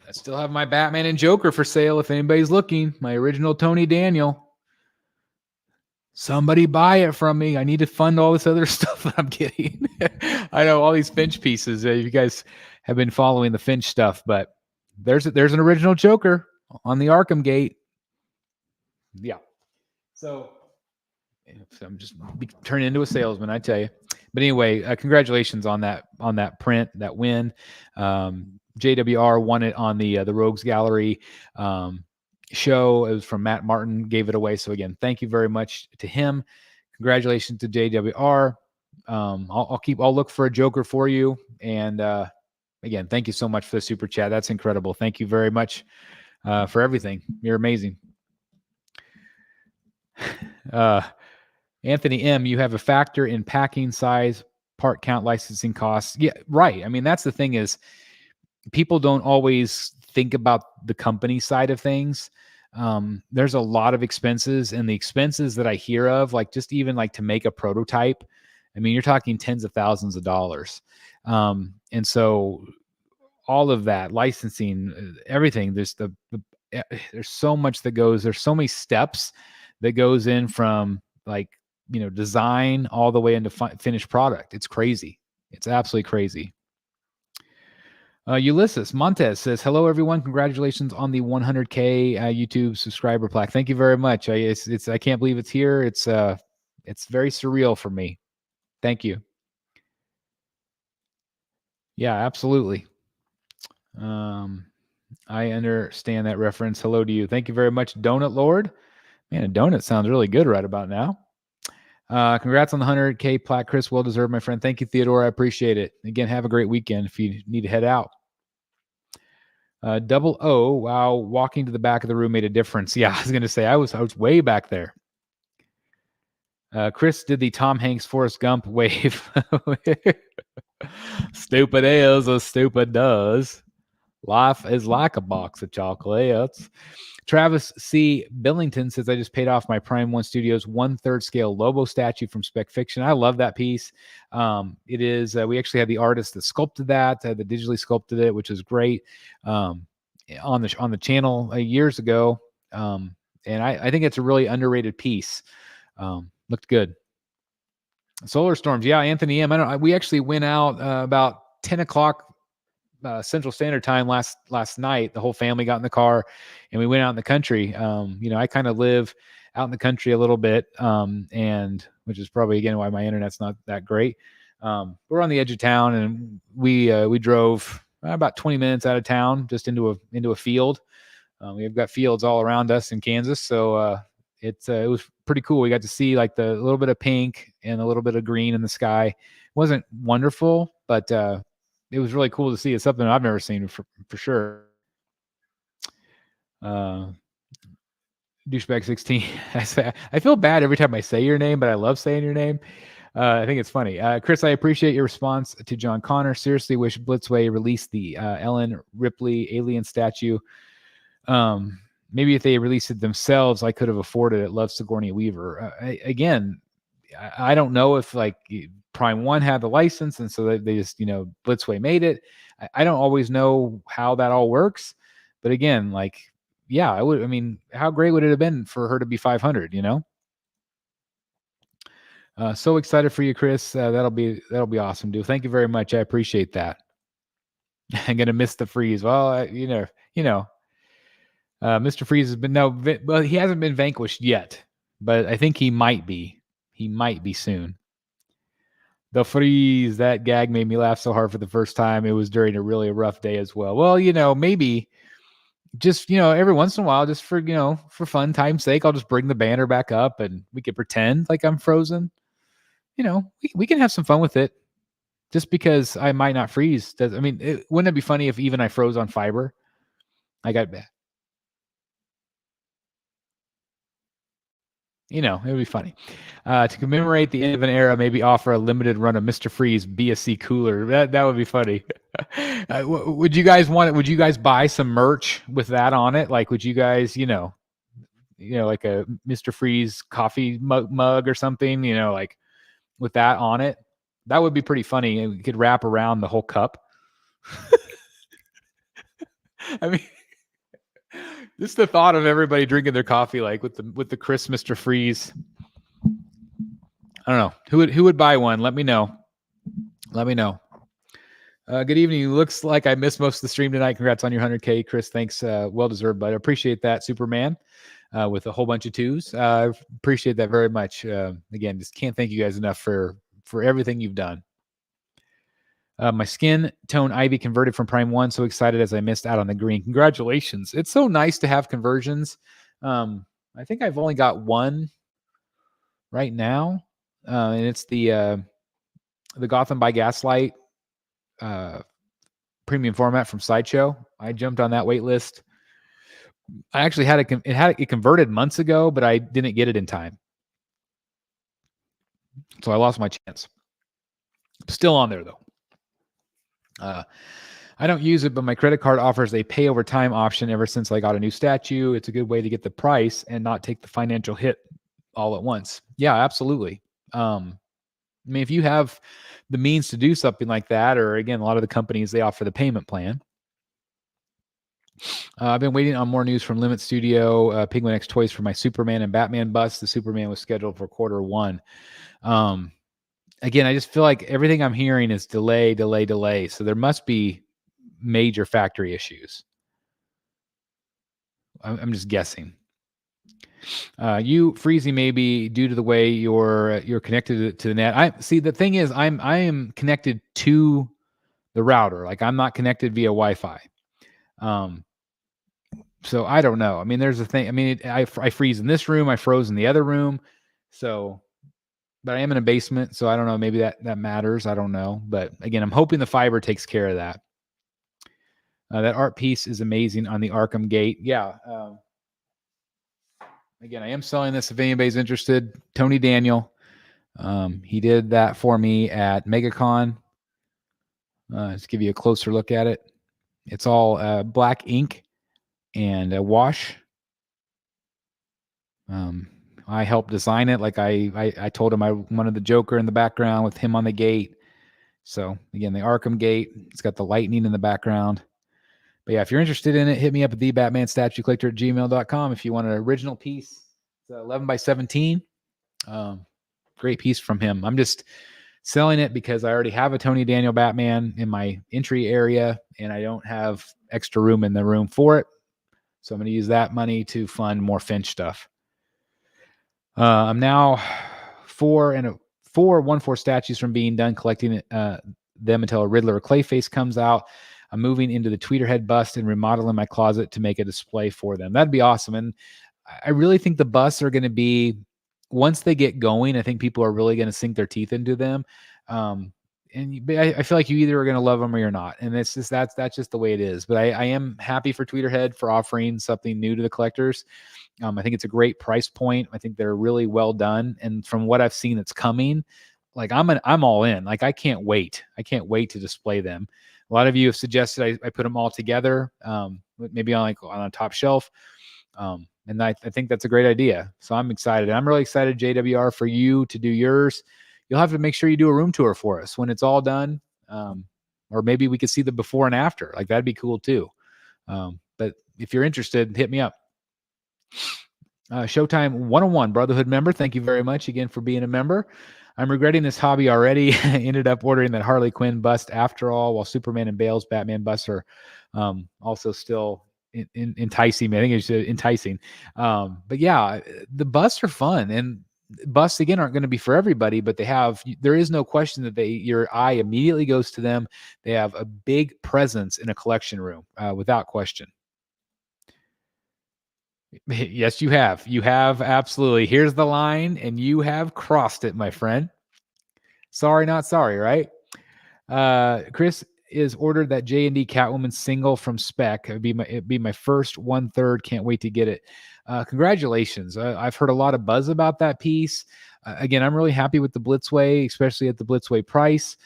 I still have my Batman and Joker for sale if anybody's looking. My original Tony Daniel. Somebody buy it from me. I need to fund all this other stuff that I'm getting. I know all these Finch pieces. You guys have been following the Finch stuff, but there's an original Joker on the Arkham Gate. Yeah. So I'm just turning into a salesman, I tell you. But anyway, congratulations on that print, that win. JWR won it on the Rogues Gallery show. It was from Matt Martin, gave it away. So again, thank you very much to him. Congratulations to JWR. I'll look for a Joker for you. And again, thank you so much for the super chat. That's incredible. Thank you very much for everything. You're amazing. Anthony M., you have a factor in packing size, part count, licensing costs. Yeah, right. I mean, that's the thing is, people don't always think about the company side of things. There's a lot of expenses, and the expenses that I hear of, like just even like to make a prototype, I mean, you're talking tens of thousands of dollars. And so all of that licensing, everything, there's so much that goes, there's so many steps that goes in from like, design all the way into finished product. It's crazy. It's absolutely crazy. Ulysses Montez says, hello, everyone. Congratulations on the 100K YouTube subscriber plaque. Thank you very much. I can't believe it's here. It's very surreal for me. Thank you. Yeah, absolutely. I understand that reference. Hello to you. Thank you very much, Donut Lord. Man, a donut sounds really good right about now. Congrats on the 100K plaque, Chris. Well deserved, my friend. Thank you, Theodore. I appreciate it. Again, have a great weekend if you need to head out. Double O, wow, walking to the back of the room made a difference. Yeah, I was going to say, I was way back there. Chris did the Tom Hanks Forrest Gump wave. Stupid is as stupid does. Life is like a box of chocolates. Travis C. Billington says, I just paid off my Prime 1 Studios 1/3 scale Lobo statue from Spec Fiction. I love that piece. It is, we actually had the artist that sculpted that, that digitally sculpted it, which is great, on the channel years ago. And I think it's a really underrated piece. Looked good. Solar Storms. Yeah, Anthony M. We actually went out about 10 o'clock Central Standard Time last night. The whole family got in the car and we went out in the country. I kind of live out in the country a little bit, and which is probably again why my internet's not that great. We're on the edge of town, and we drove about 20 minutes out of town, just into a field. We've got fields all around us in Kansas, so it was pretty cool. We got to see like the little bit of pink and a little bit of green in the sky. It wasn't wonderful, but it was really cool to see. It's something I've never seen for sure. Douchebag 16. I feel bad every time I say your name, but I love saying your name. I think it's funny. Chris, I appreciate your response to John Connor. Seriously wish Blitzway released the Ellen Ripley alien statue. Maybe if they released it themselves, I could have afforded it. Love Sigourney Weaver. Again, I don't know if like Prime 1 had the license, and so they just, Blitzway made it. I don't always know how that all works. But again, like, yeah, how great would it have been for her to be 500, So excited for you, Chris. That'll be awesome, dude. Thank you very much. I appreciate that. I'm gonna miss the freeze. Well, Mr. Freeze has been well, he hasn't been vanquished yet, but I think he might be. He might be soon. The freeze, that gag made me laugh so hard for the first time. It was during a really rough day as well. Well, maybe just, every once in a while, just for fun time's sake, I'll just bring the banner back up and we could pretend like I'm frozen. We can have some fun with it. Just because I might not freeze wouldn't it be funny if even I froze on fiber? It would be funny. To commemorate the end of an era, maybe offer a limited run of Mr. Freeze BSC cooler. That would be funny. Would you guys want it? Would you guys buy some merch with that on it? Like, would you guys, like a Mr. Freeze coffee mug or something, like with that on it? That would be pretty funny. And we could wrap around the whole cup. I mean, just the thought of everybody drinking their coffee like with the crisp Mr. Freeze. I don't know who would buy one. Let me know. Good evening. Looks like I missed most of the stream tonight. Congrats on your 100K, Chris. Thanks. Well deserved, but I appreciate that, Superman, with a whole bunch of twos. I appreciate that very much. Again, just can't thank you guys enough for everything you've done. My skin tone Ivy converted from Prime 1. So excited as I missed out on the green. Congratulations. It's so nice to have conversions. I think I've only got one right now. And it's the Gotham by Gaslight premium format from Sideshow. I jumped on that wait list. I actually had it converted months ago, but I didn't get it in time. So I lost my chance. Still on there though. I don't use it, but my credit card offers a pay over time option ever since I got a new statue. It's a good way to get the price and not take the financial hit all at once. Yeah, absolutely. If you have the means to do something like that, or again, a lot of the companies, they offer the payment plan. I've been waiting on more news from Limit Studio, Penguin X Toys for my Superman and Batman bust. The Superman was scheduled for Q1. Again, I just feel like everything I'm hearing is delay. So there must be major factory issues. I'm just guessing. You freezing maybe due to the way you're connected to the net. I see. The thing is, I am connected to the router. Like I'm not connected via Wi-Fi. So I don't know. There's a thing. I freeze in this room. I froze in the other room. So. But I am in a basement, so I don't know. Maybe that matters. I don't know. But again, I'm hoping the fiber takes care of that. That art piece is amazing on the Arkham gate. Yeah. Again, I am selling this if anybody's interested. Tony Daniel. He did that for me at MegaCon. Let's give you a closer look at it. It's all black ink and a wash. I helped design it. Like I told him I wanted the Joker in the background with him on the gate. So again, the Arkham gate, it's got the lightning in the background. But yeah, if you're interested in it, hit me up at thebatmanstatuecollector@gmail.com. If you want an original piece, it's 11 by 17. Great piece from him. I'm just selling it because I already have a Tony Daniel Batman in my entry area and I don't have extra room in the room for it. So I'm going to use that money to fund more Finch stuff. I'm now 4 statues from being done collecting them until a Riddler or Clayface comes out. I'm moving into the Tweeterhead bust and remodeling my closet to make a display for them. That'd be awesome. And I really think the busts are going to be, once they get going, I think people are really going to sink their teeth into them. And I feel like you either are going to love them or you're not. And it's just, that's just the way it is. But I am happy for Tweeterhead for offering something new to the collectors. I think it's a great price point. I think they're really well done. And from what I've seen that's coming, like I'm all in. Like I can't wait. To display them. A lot of you have suggested I put them all together, maybe on a top shelf. And I think that's a great idea. So I'm excited. I'm really excited, JWR, for you to do yours. You'll have to make sure you do a room tour for us when it's all done. Or maybe we could see the before and after. Like that'd be cool too. But if you're interested, hit me up. Showtime 101 Brotherhood member. Thank you very much again for being a member. I'm regretting this hobby already. Ended up ordering that Harley Quinn bust after all, while Superman and Bale's Batman busts are also still enticing. I think it's enticing. But yeah, the busts are fun, and busts again aren't going to be for everybody, but there is no question that your eye immediately goes to them. They have a big presence in a collection room, without question. Yes, you have. You have, absolutely. Here's the line, and you have crossed it, my friend. Sorry, not sorry, right? Chris is ordered that J&D Catwoman single from Spec. It'd be my first 1/3. Can't wait to get it. Congratulations. I've heard a lot of buzz about that piece. Again, I'm really happy with the Blitzway, especially at the Blitzway price.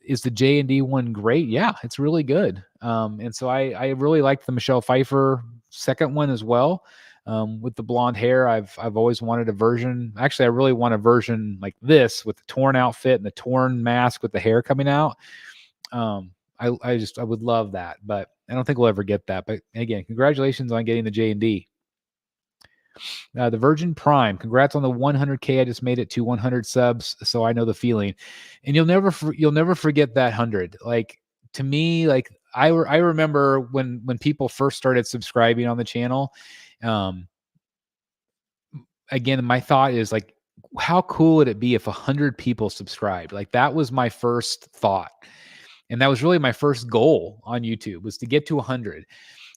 Is the J&D one great? Yeah, it's really good. And so I really like the Michelle Pfeiffer second one as well. With the blonde hair, I've always wanted a version. Actually, I really want a version like this with the torn outfit and the torn mask with the hair coming out. I would love that, but I don't think we'll ever get that. But again, congratulations on getting the J&D. The Virgin Prime, congrats on the 100K. I just made it to 100 subs, so I know the feeling. And you'll never forget that 100. Like, to me, like I remember when people first started subscribing on the channel. Again, my thought is like, how cool would it be if 100 people subscribed? Like, that was my first thought, and that was really my first goal on YouTube, was to get to 100.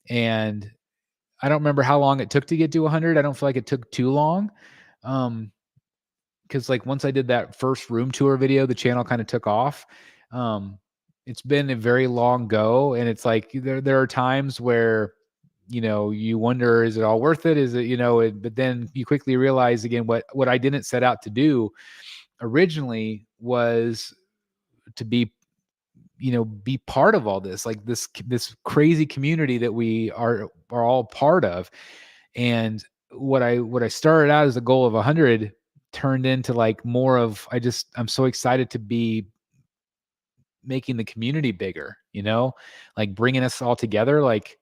And I don't remember how long it took to get to 100. I don't feel like it took too long. Because like once I did that first room tour video, the channel kind of took off. It's been a very long go, and it's like there are times where, you wonder, is it all worth it? Is it, but then you quickly realize again, what I didn't set out to do originally was to be part of all this, like this crazy community that we are all part of. And what I started out as a goal of 100 turned into like more of, I'm so excited to be making the community bigger, like bringing us all together. Like,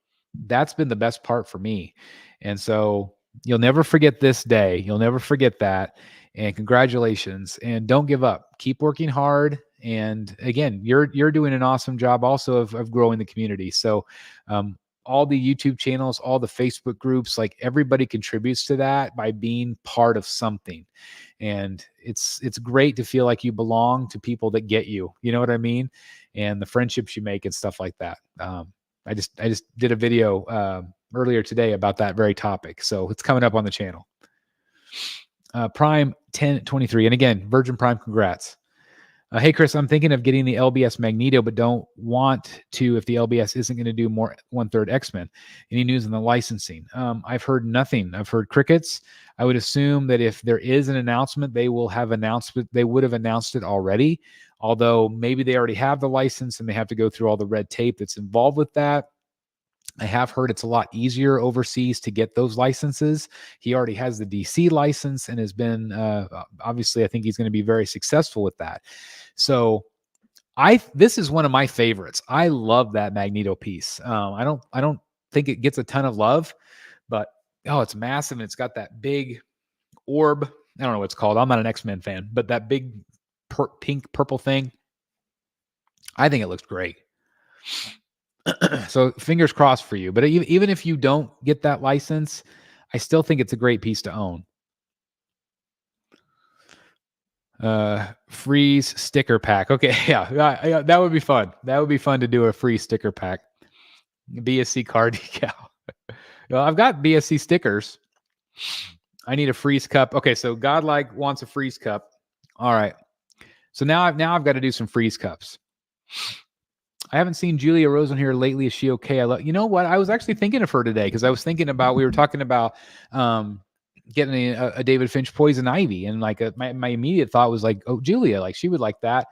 that's been the best part for me. And so you'll never forget this day. You'll never forget that. And congratulations, and don't give up. Keep working hard. And again, you're doing an awesome job also of growing the community. So, all the YouTube channels, all the Facebook groups, like everybody contributes to that by being part of something. And it's great to feel like you belong to people that get you, you know what I mean? And the friendships you make and stuff like that. I just did a video earlier today about that very topic. So it's coming up on the channel. Prime 1023. And again, Virgin Prime, congrats. Hey, Chris, I'm thinking of getting the LBS Magneto, but don't want to if the LBS isn't going to do more 1/3 X-Men. Any news on the licensing? I've heard nothing. I've heard crickets. I would assume that if there is an announcement, they would have announced it already, although maybe they already have the license and they have to go through all the red tape that's involved with that. I have heard it's a lot easier overseas to get those licenses. He already has the DC license and has been, obviously, I think he's going to be very successful with that. So this is one of my favorites. I love that Magneto piece. I don't think it gets a ton of love, but it's massive, and it's got that big orb. I don't know what it's called. I'm not an X-Men fan, but that big pink purple thing, I think it looks great. So fingers crossed for you. But even if you don't get that license, I still think it's a great piece to own. Freeze sticker pack. Okay, yeah, that would be fun. That would be fun to do a free sticker pack. BSC card decal. Well, I've got BSC stickers. I need a freeze cup. Okay, so Godlike wants a freeze cup. All right. So now I've got to do some freeze cups. I haven't seen Julia Rose on here lately. Is she okay? You know what? I was actually thinking of her today because I was thinking about, we were talking about getting a David Finch Poison Ivy, and like my immediate thought was like, oh, Julia, like she would like that.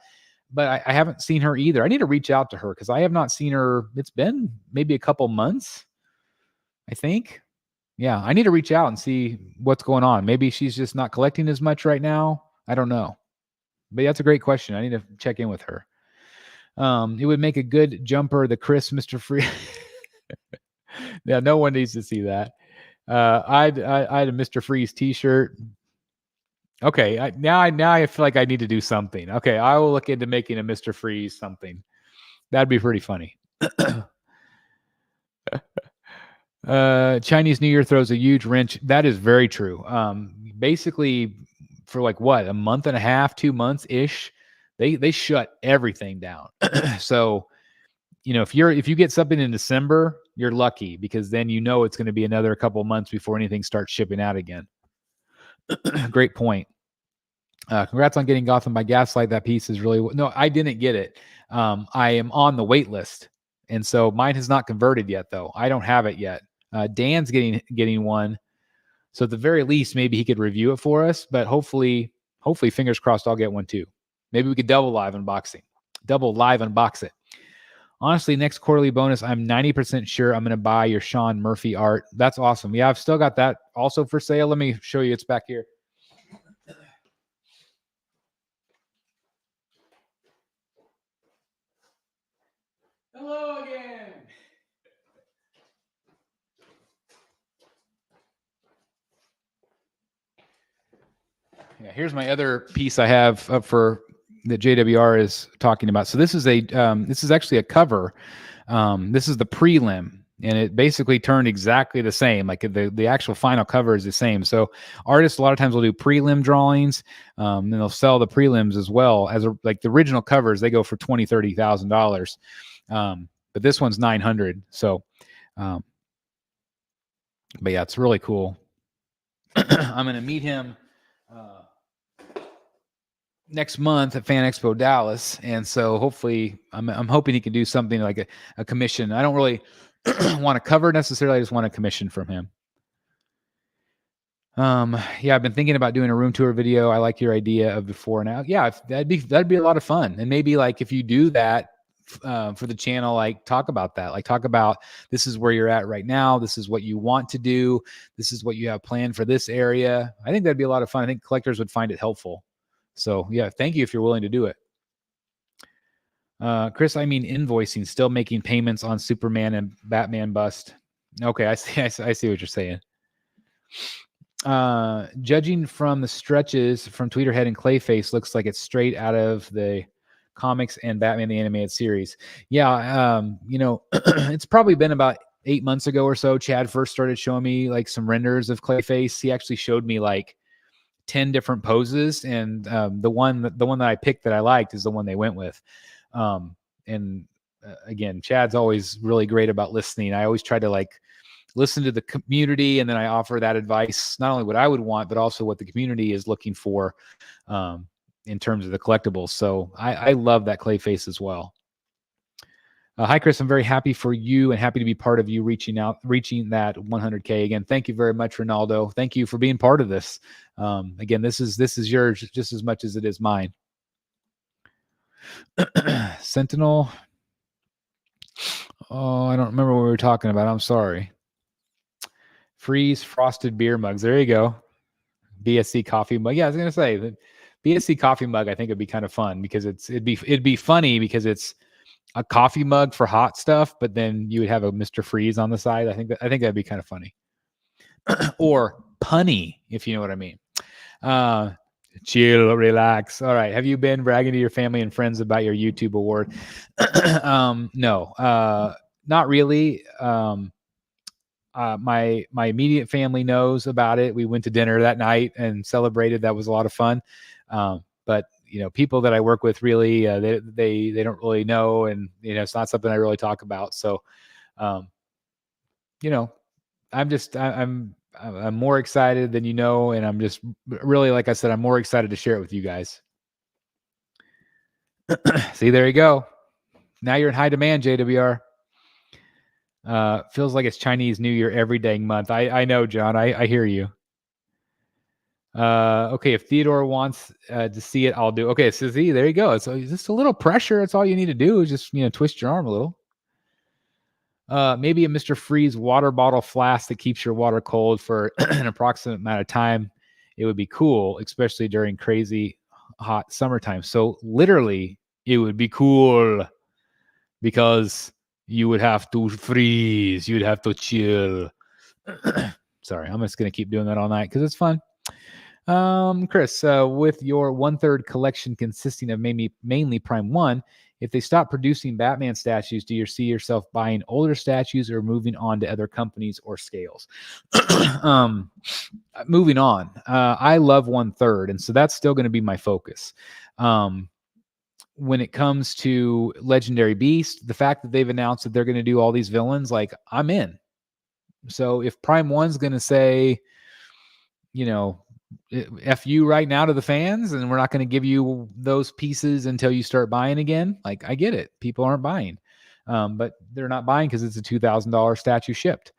But I haven't seen her either. I need to reach out to her because I have not seen her. It's been maybe a couple months, I think. Yeah, I need to reach out and see what's going on. Maybe she's just not collecting as much right now. I don't know. But that's a great question. I need to check in with her. It would make a good jumper, the Chris Mr. Free. Yeah, no one needs to see that. I'd a Mr. Freeze t-shirt. Okay, now I feel like I need to do something. Okay, I will look into making a Mr. Freeze something. That'd be pretty funny. Chinese New Year throws a huge wrench. That is very true. Basically, for like what, a month and a half, 2 months ish, they shut everything down. So if you get something in December, you're lucky because then it's going to be another couple months before anything starts shipping out again. Great point. Congrats on getting Gotham by Gaslight. That piece is really no, I didn't get it. I am on the wait list, and so mine has not converted yet. Though I don't have it yet. Dan's getting one, so at the very least, maybe he could review it for us. But hopefully, fingers crossed, I'll get one too. Maybe we could double live unbox it. Honestly, next quarterly bonus, I'm 90% sure I'm going to buy your Sean Murphy art. That's awesome. Yeah, I've still got that also for sale. Let me show you. It's back here. Hello again. Yeah, here's my other piece I have up for that JWR is talking about. So this is actually a cover. This is the prelim, and it basically turned exactly the same. Like the actual final cover is the same. So artists a lot of times will do prelim drawings, and they'll sell the prelims as well as like the original covers. They go for $20,000-$30,000, but this one's $900. So, but yeah, it's really cool. I'm gonna meet him next month at Fan Expo Dallas, and so hopefully I'm hoping he can do something like a commission. I don't really want to cover necessarily. I just want a commission from him. Yeah, I've been thinking about doing a room tour video. I like your idea of before and now. Yeah, that'd be a lot of fun. And maybe like if you do that for the channel, like talk about that. Like talk about this is where you're at right now. This is what you want to do. This is what you have planned for this area. I think that'd be a lot of fun. I think collectors would find it helpful. So yeah, thank you if you're willing to do it. Chris, I mean invoicing, still making payments on Superman and Batman bust. Okay, I see what you're saying. Judging from the stretches from Tweeterhead and Clayface, looks like it's straight out of the comics and Batman the Animated Series. Yeah, it's probably been about 8 months ago or so. Chad first started showing me like some renders of Clayface. He actually showed me like 10 different poses, and the one that I picked that I liked is the one they went with. Again, Chad's always really great about listening. I always try to like listen to the community, and then I offer that advice, not only what I would want, but also what the community is looking for in terms of the collectibles. So I love that Clayface as well. Hi, Chris. I'm very happy for you and happy to be part of you reaching that 100K. Again, thank you very much, Ronaldo. Thank you for being part of this. Again, this is yours just as much as it is mine. Sentinel. Oh, I don't remember what we were talking about. I'm sorry. Freeze frosted beer mugs. There you go. BSC coffee mug. Yeah, I was gonna say the BSC coffee mug. I think it'd be kind of fun because it'd be funny because it's a coffee mug for hot stuff, but then you would have a Mr. Freeze on the side. I think that'd be kind of funny. Or punny, if you know what I mean. Chill, relax. All right. Have you been bragging to your family and friends about your YouTube award? No, not really. My immediate family knows about it. We went to dinner that night and celebrated. That was a lot of fun. But people that I work with really, they don't really know, and it's not something I really talk about. So, I'm more excited than and I'm just really, like I said, I'm more excited to share it with you guys. See, there you go. Now you're in high demand, JWR. Feels like it's Chinese New Year every dang month. I know, John. I hear you. Okay, if Theodore wants to see it, I'll do. Okay, so see, there you go. So just a little pressure. That's all you need to do is just twist your arm a little. Maybe a Mr. Freeze water bottle flask that keeps your water cold for an approximate amount of time. It would be cool, especially during crazy hot summertime. So literally, it would be cool because you would have to freeze. You'd have to chill. Sorry, I'm just going to keep doing that all night because it's fun. Chris, with your 1/3 collection consisting of mainly Prime 1, if they stop producing Batman statues, do you see yourself buying older statues or moving on to other companies or scales? Moving on. I love 1/3, and so that's still going to be my focus. When it comes to Legendary Beast, the fact that they've announced that they're going to do all these villains, like, I'm in. So if Prime 1's going to say, F you right now to the fans, and we're not going to give you those pieces until you start buying again, like, I get it. People aren't buying. But they're not buying because it's a $2,000 statue shipped.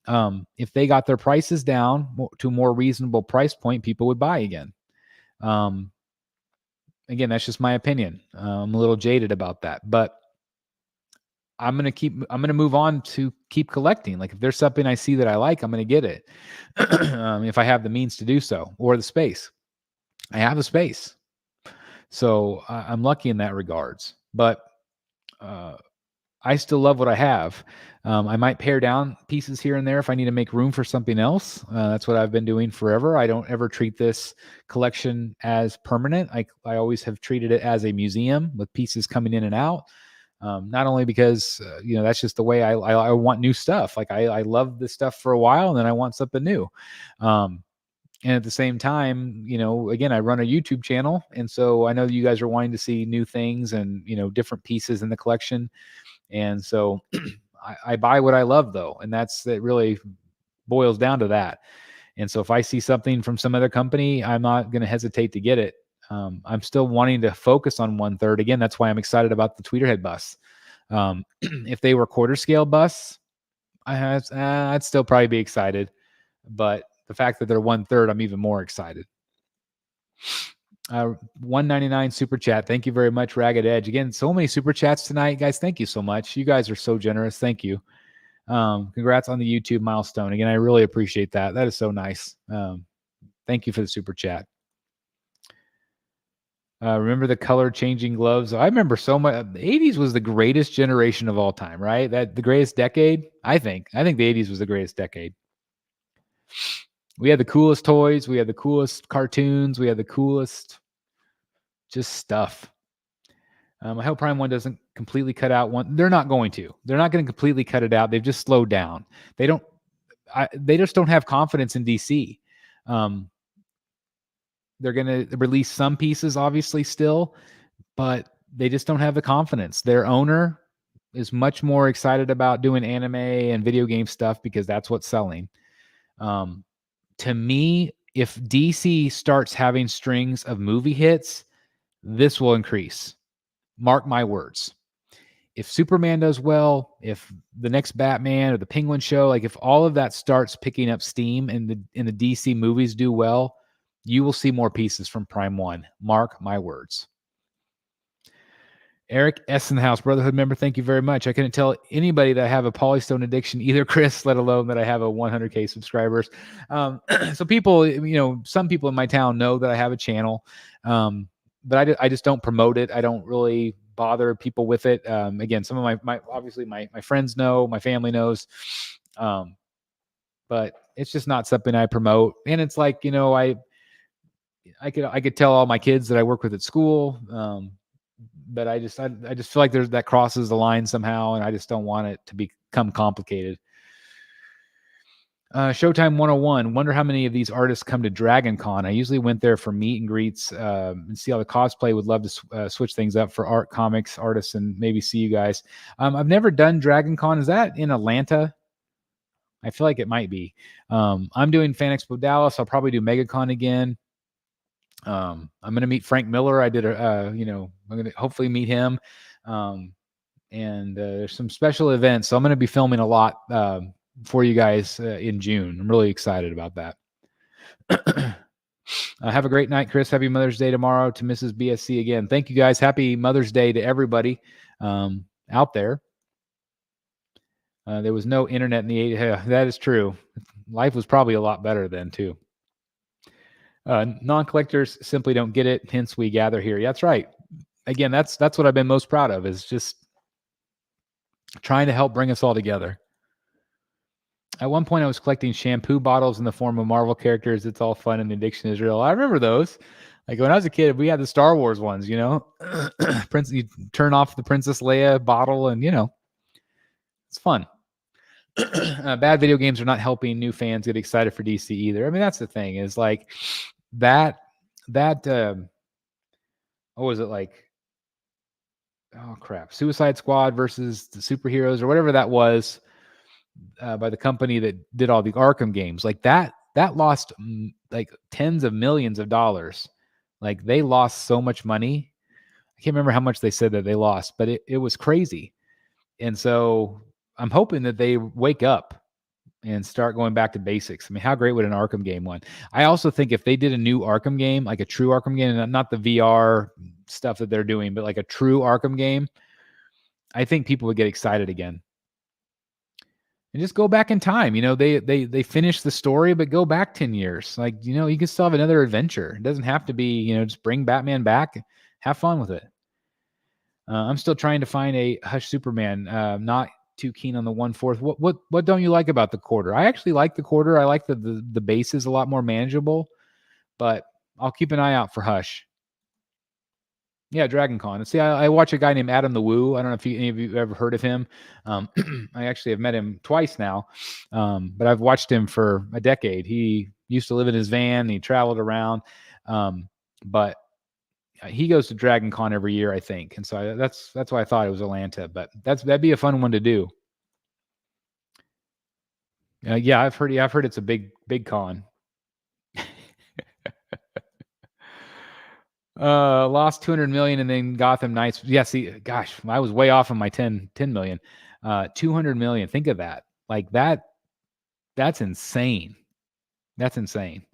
If they got their prices down to a more reasonable price point, people would buy again. Again, that's just my opinion. I'm a little jaded about that, but I'm going to move on to keep collecting. Like, if there's something I see that I like, I'm going to get it. If I have the means to do so, or the space. I have the space. So I'm lucky in that regards, but I still love what I have. I might pare down pieces here and there if I need to make room for something else. That's what I've been doing forever. I don't ever treat this collection as permanent. I always have treated it as a museum with pieces coming in and out. Not only because, that's just the way I want new stuff. Like, I love this stuff for a while, and then I want something new. And at the same time, again, I run a YouTube channel. And so I know you guys are wanting to see new things and, different pieces in the collection. And so I buy what I love, though. And it really boils down to that. And so if I see something from some other company, I'm not going to hesitate to get it. I'm still wanting to focus on 1/3. Again, that's why I'm excited about the Tweeterhead bus. If they were quarter scale bus, I'd still probably be excited. But the fact that they're 1/3, I'm even more excited. 199 super chat. Thank you very much, Ragged Edge. Again, so many super chats tonight, guys. Thank you so much. You guys are so generous. Thank you. Congrats on the YouTube milestone. Again, I really appreciate that. That is so nice. Thank you for the super chat. Remember the color changing gloves? I remember so much. The 80s was the greatest generation of all time, right? That the greatest decade. I think the 80s was the greatest decade. We had the coolest toys. We had the coolest cartoons. We had the coolest just stuff. I hope Prime 1 doesn't completely cut out one. They're not going to. They're not going to completely cut it out. They've just slowed down. They just don't have confidence in DC. They're going to release some pieces, obviously, still, but they just don't have the confidence. Their owner is much more excited about doing anime and video game stuff because that's what's selling. To me, if DC starts having strings of movie hits, this will increase. Mark my words. If Superman does well, if the next Batman or the Penguin show, like if all of that starts picking up steam and the DC movies do well, you will see more pieces from Prime 1. Mark my words. Eric Essenhouse, Brotherhood member, thank you very much. I couldn't tell anybody that I have a Polystone addiction, either Chris, let alone that I have a 100K subscribers. So people, some people in my town know that I have a channel, but I just don't promote it. I don't really bother people with it. Again, some of my obviously my friends know, my family knows, but it's just not something I promote. And it's like, I could tell all my kids that I work with at school, but I just feel like that crosses the line somehow, and I just don't want it to become complicated. Showtime 101. Wonder how many of these artists come to Dragon Con. I usually went there for meet and greets and see all the cosplay. Would love to switch things up for art, comics, artists, and maybe see you guys. I've never done Dragon Con. Is that in Atlanta? I feel like it might be. I'm doing Fan Expo Dallas. I'll probably do MegaCon again. I'm going to meet Frank Miller. I did I'm going to hopefully meet him. And there's some special events. So I'm going to be filming a lot for you guys in June. I'm really excited about that. Have a great night, Chris. Happy Mother's Day tomorrow to Mrs. BSC again. Thank you guys. Happy Mother's Day to everybody out there. There was no internet in the 80s. That is true. Life was probably a lot better then too. Non-collectors simply don't get it. Hence we gather here. Yeah, that's right. Again, that's what I've been most proud of, is just trying to help bring us all together. At one point, I was collecting shampoo bottles in the form of Marvel characters. It's all fun and the addiction is real. I remember those. Like when I was a kid, we had the Star Wars ones, you know. You turn off the Princess Leia bottle and, you know, it's fun. Bad video games are not helping new fans get excited for DC either. I mean, that's the thing is like that, what was it like? Oh, crap. Suicide Squad versus the superheroes or whatever that was. By the company that did all the Arkham games, like that lost like tens of millions of dollars. Like they lost so much money. I can't remember how much they said that they lost, but it was crazy. And so I'm hoping that they wake up and start going back to basics. I mean, how great would an Arkham game one? I also think if they did a new Arkham game, like a true Arkham game, and not the VR stuff that they're doing, but like a true Arkham game, I think people would get excited again. And just go back in time. You know, they finished the story, but go back 10 years. Like, you know, you can still have another adventure. It doesn't have to be, you know, just bring Batman back. Have fun with it. I'm still trying to find a Hush Superman. Not too keen on the 1/4. What don't you like about the quarter? I actually like the quarter. I like the base is a lot more manageable, but I'll keep an eye out for Hush. Yeah, Dragon Con. See, I watch a guy named Adam the Woo. I don't know if any of you ever heard of him. I actually have met him twice now, but I've watched him for a decade. He used to live in his van. And he traveled around, but he goes to Dragon Con every year, I think. And so that's why I thought it was Atlanta. But that'd be a fun one to do. Yeah, I've heard it's a big con. Lost 200 million and then Gotham Knights. Yeah, see, gosh, I was way off on my 10 million. 200 million. Think of that. Like that's insane. That's insane.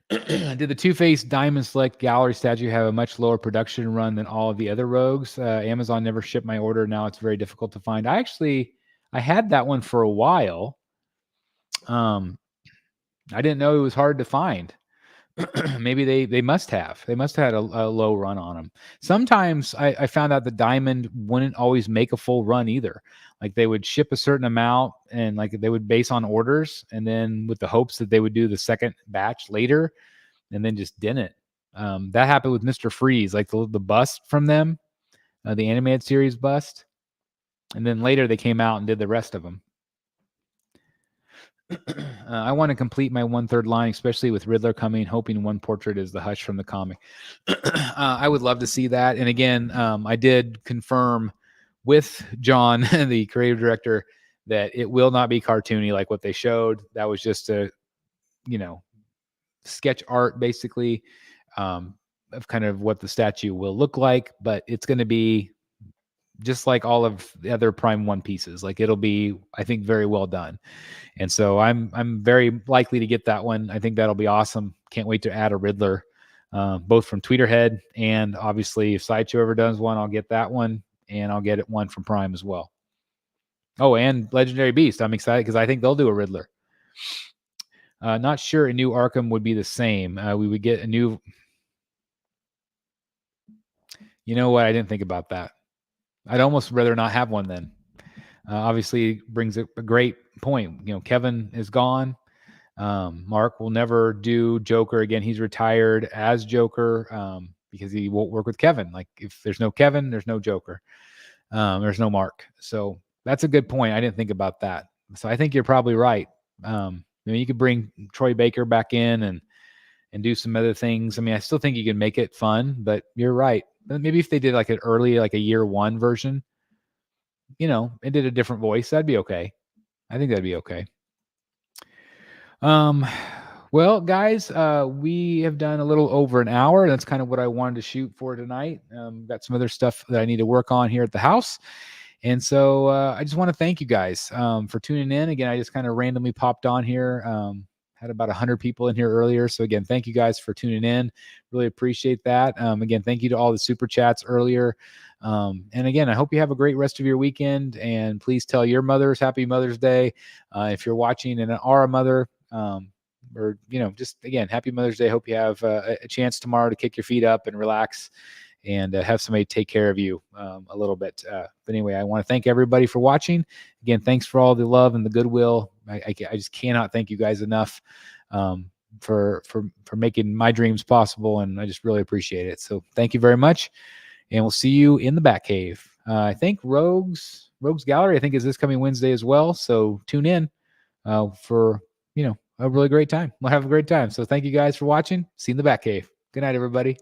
Did the Two-Face Diamond Select Gallery statue have a much lower production run than all of the other rogues? Amazon never shipped my order. Now it's very difficult to find. I had that one for a while. I didn't know it was hard to find. Maybe they must have. They must have had a low run on them. Sometimes I found out the diamond wouldn't always make a full run either. Like they would ship a certain amount and like they would base on orders and then with the hopes that they would do the second batch later and then just didn't. That happened with Mr. Freeze, like the bust from them, the animated series bust. And then later they came out and did the rest of them. I want to complete my 1/3 line, especially with Riddler coming, hoping one portrait is the Hush from the comic. I would love to see that. And again, I did confirm with John, the creative director, that it will not be cartoony like what they showed. That was just a, you know, sketch art basically of kind of what the statue will look like, but it's going to be just like all of the other Prime 1 pieces. Like it'll be, I think, very well done. And so I'm very likely to get that one. I think that'll be awesome. Can't wait to add a Riddler, both from Tweeterhead and obviously if Sideshow ever does one, I'll get that one and I'll get it one from Prime as well. Oh, and Legendary Beast. I'm excited because I think they'll do a Riddler. Not sure a new Arkham would be the same. We would get a new. You know what? I didn't think about that. I'd almost rather not have one then. Obviously, brings a great point. You know, Kevin is gone. Mark will never do Joker again. He's retired as Joker because he won't work with Kevin. Like if there's no Kevin, there's no Joker. There's no Mark. So that's a good point. I didn't think about that. So I think you're probably right. You could bring Troy Baker back in and do some other things. I mean, I still think you can make it fun, but you're right. Maybe if they did like an early, like a year 1 version, you know, and did a different voice, that'd be okay. I think that'd be okay. Well, guys, we have done a little over an hour. That's kind of what I wanted to shoot for tonight. Got some other stuff that I need to work on here at the house. And so I just want to thank you guys for tuning in. Again, I just kind of randomly popped on here. Had about 100 people in here earlier. So again, thank you guys for tuning in. Really appreciate that. Again, thank you to all the super chats earlier. And again, I hope you have a great rest of your weekend. And please tell your mothers Happy Mother's Day. If you're watching and are a mother, or, you know, just again, Happy Mother's Day. Hope you have a chance tomorrow to kick your feet up and relax and have somebody take care of you a little bit. But anyway, I want to thank everybody for watching. Again, thanks for all the love and the goodwill. I just cannot thank you guys enough for making my dreams possible, and I just really appreciate it. So thank you very much, and we'll see you in the Batcave. I think Rogues Gallery, I think, is this coming Wednesday as well. So tune in for a really great time. We'll have a great time. So thank you guys for watching. See you in the Batcave. Good night, everybody.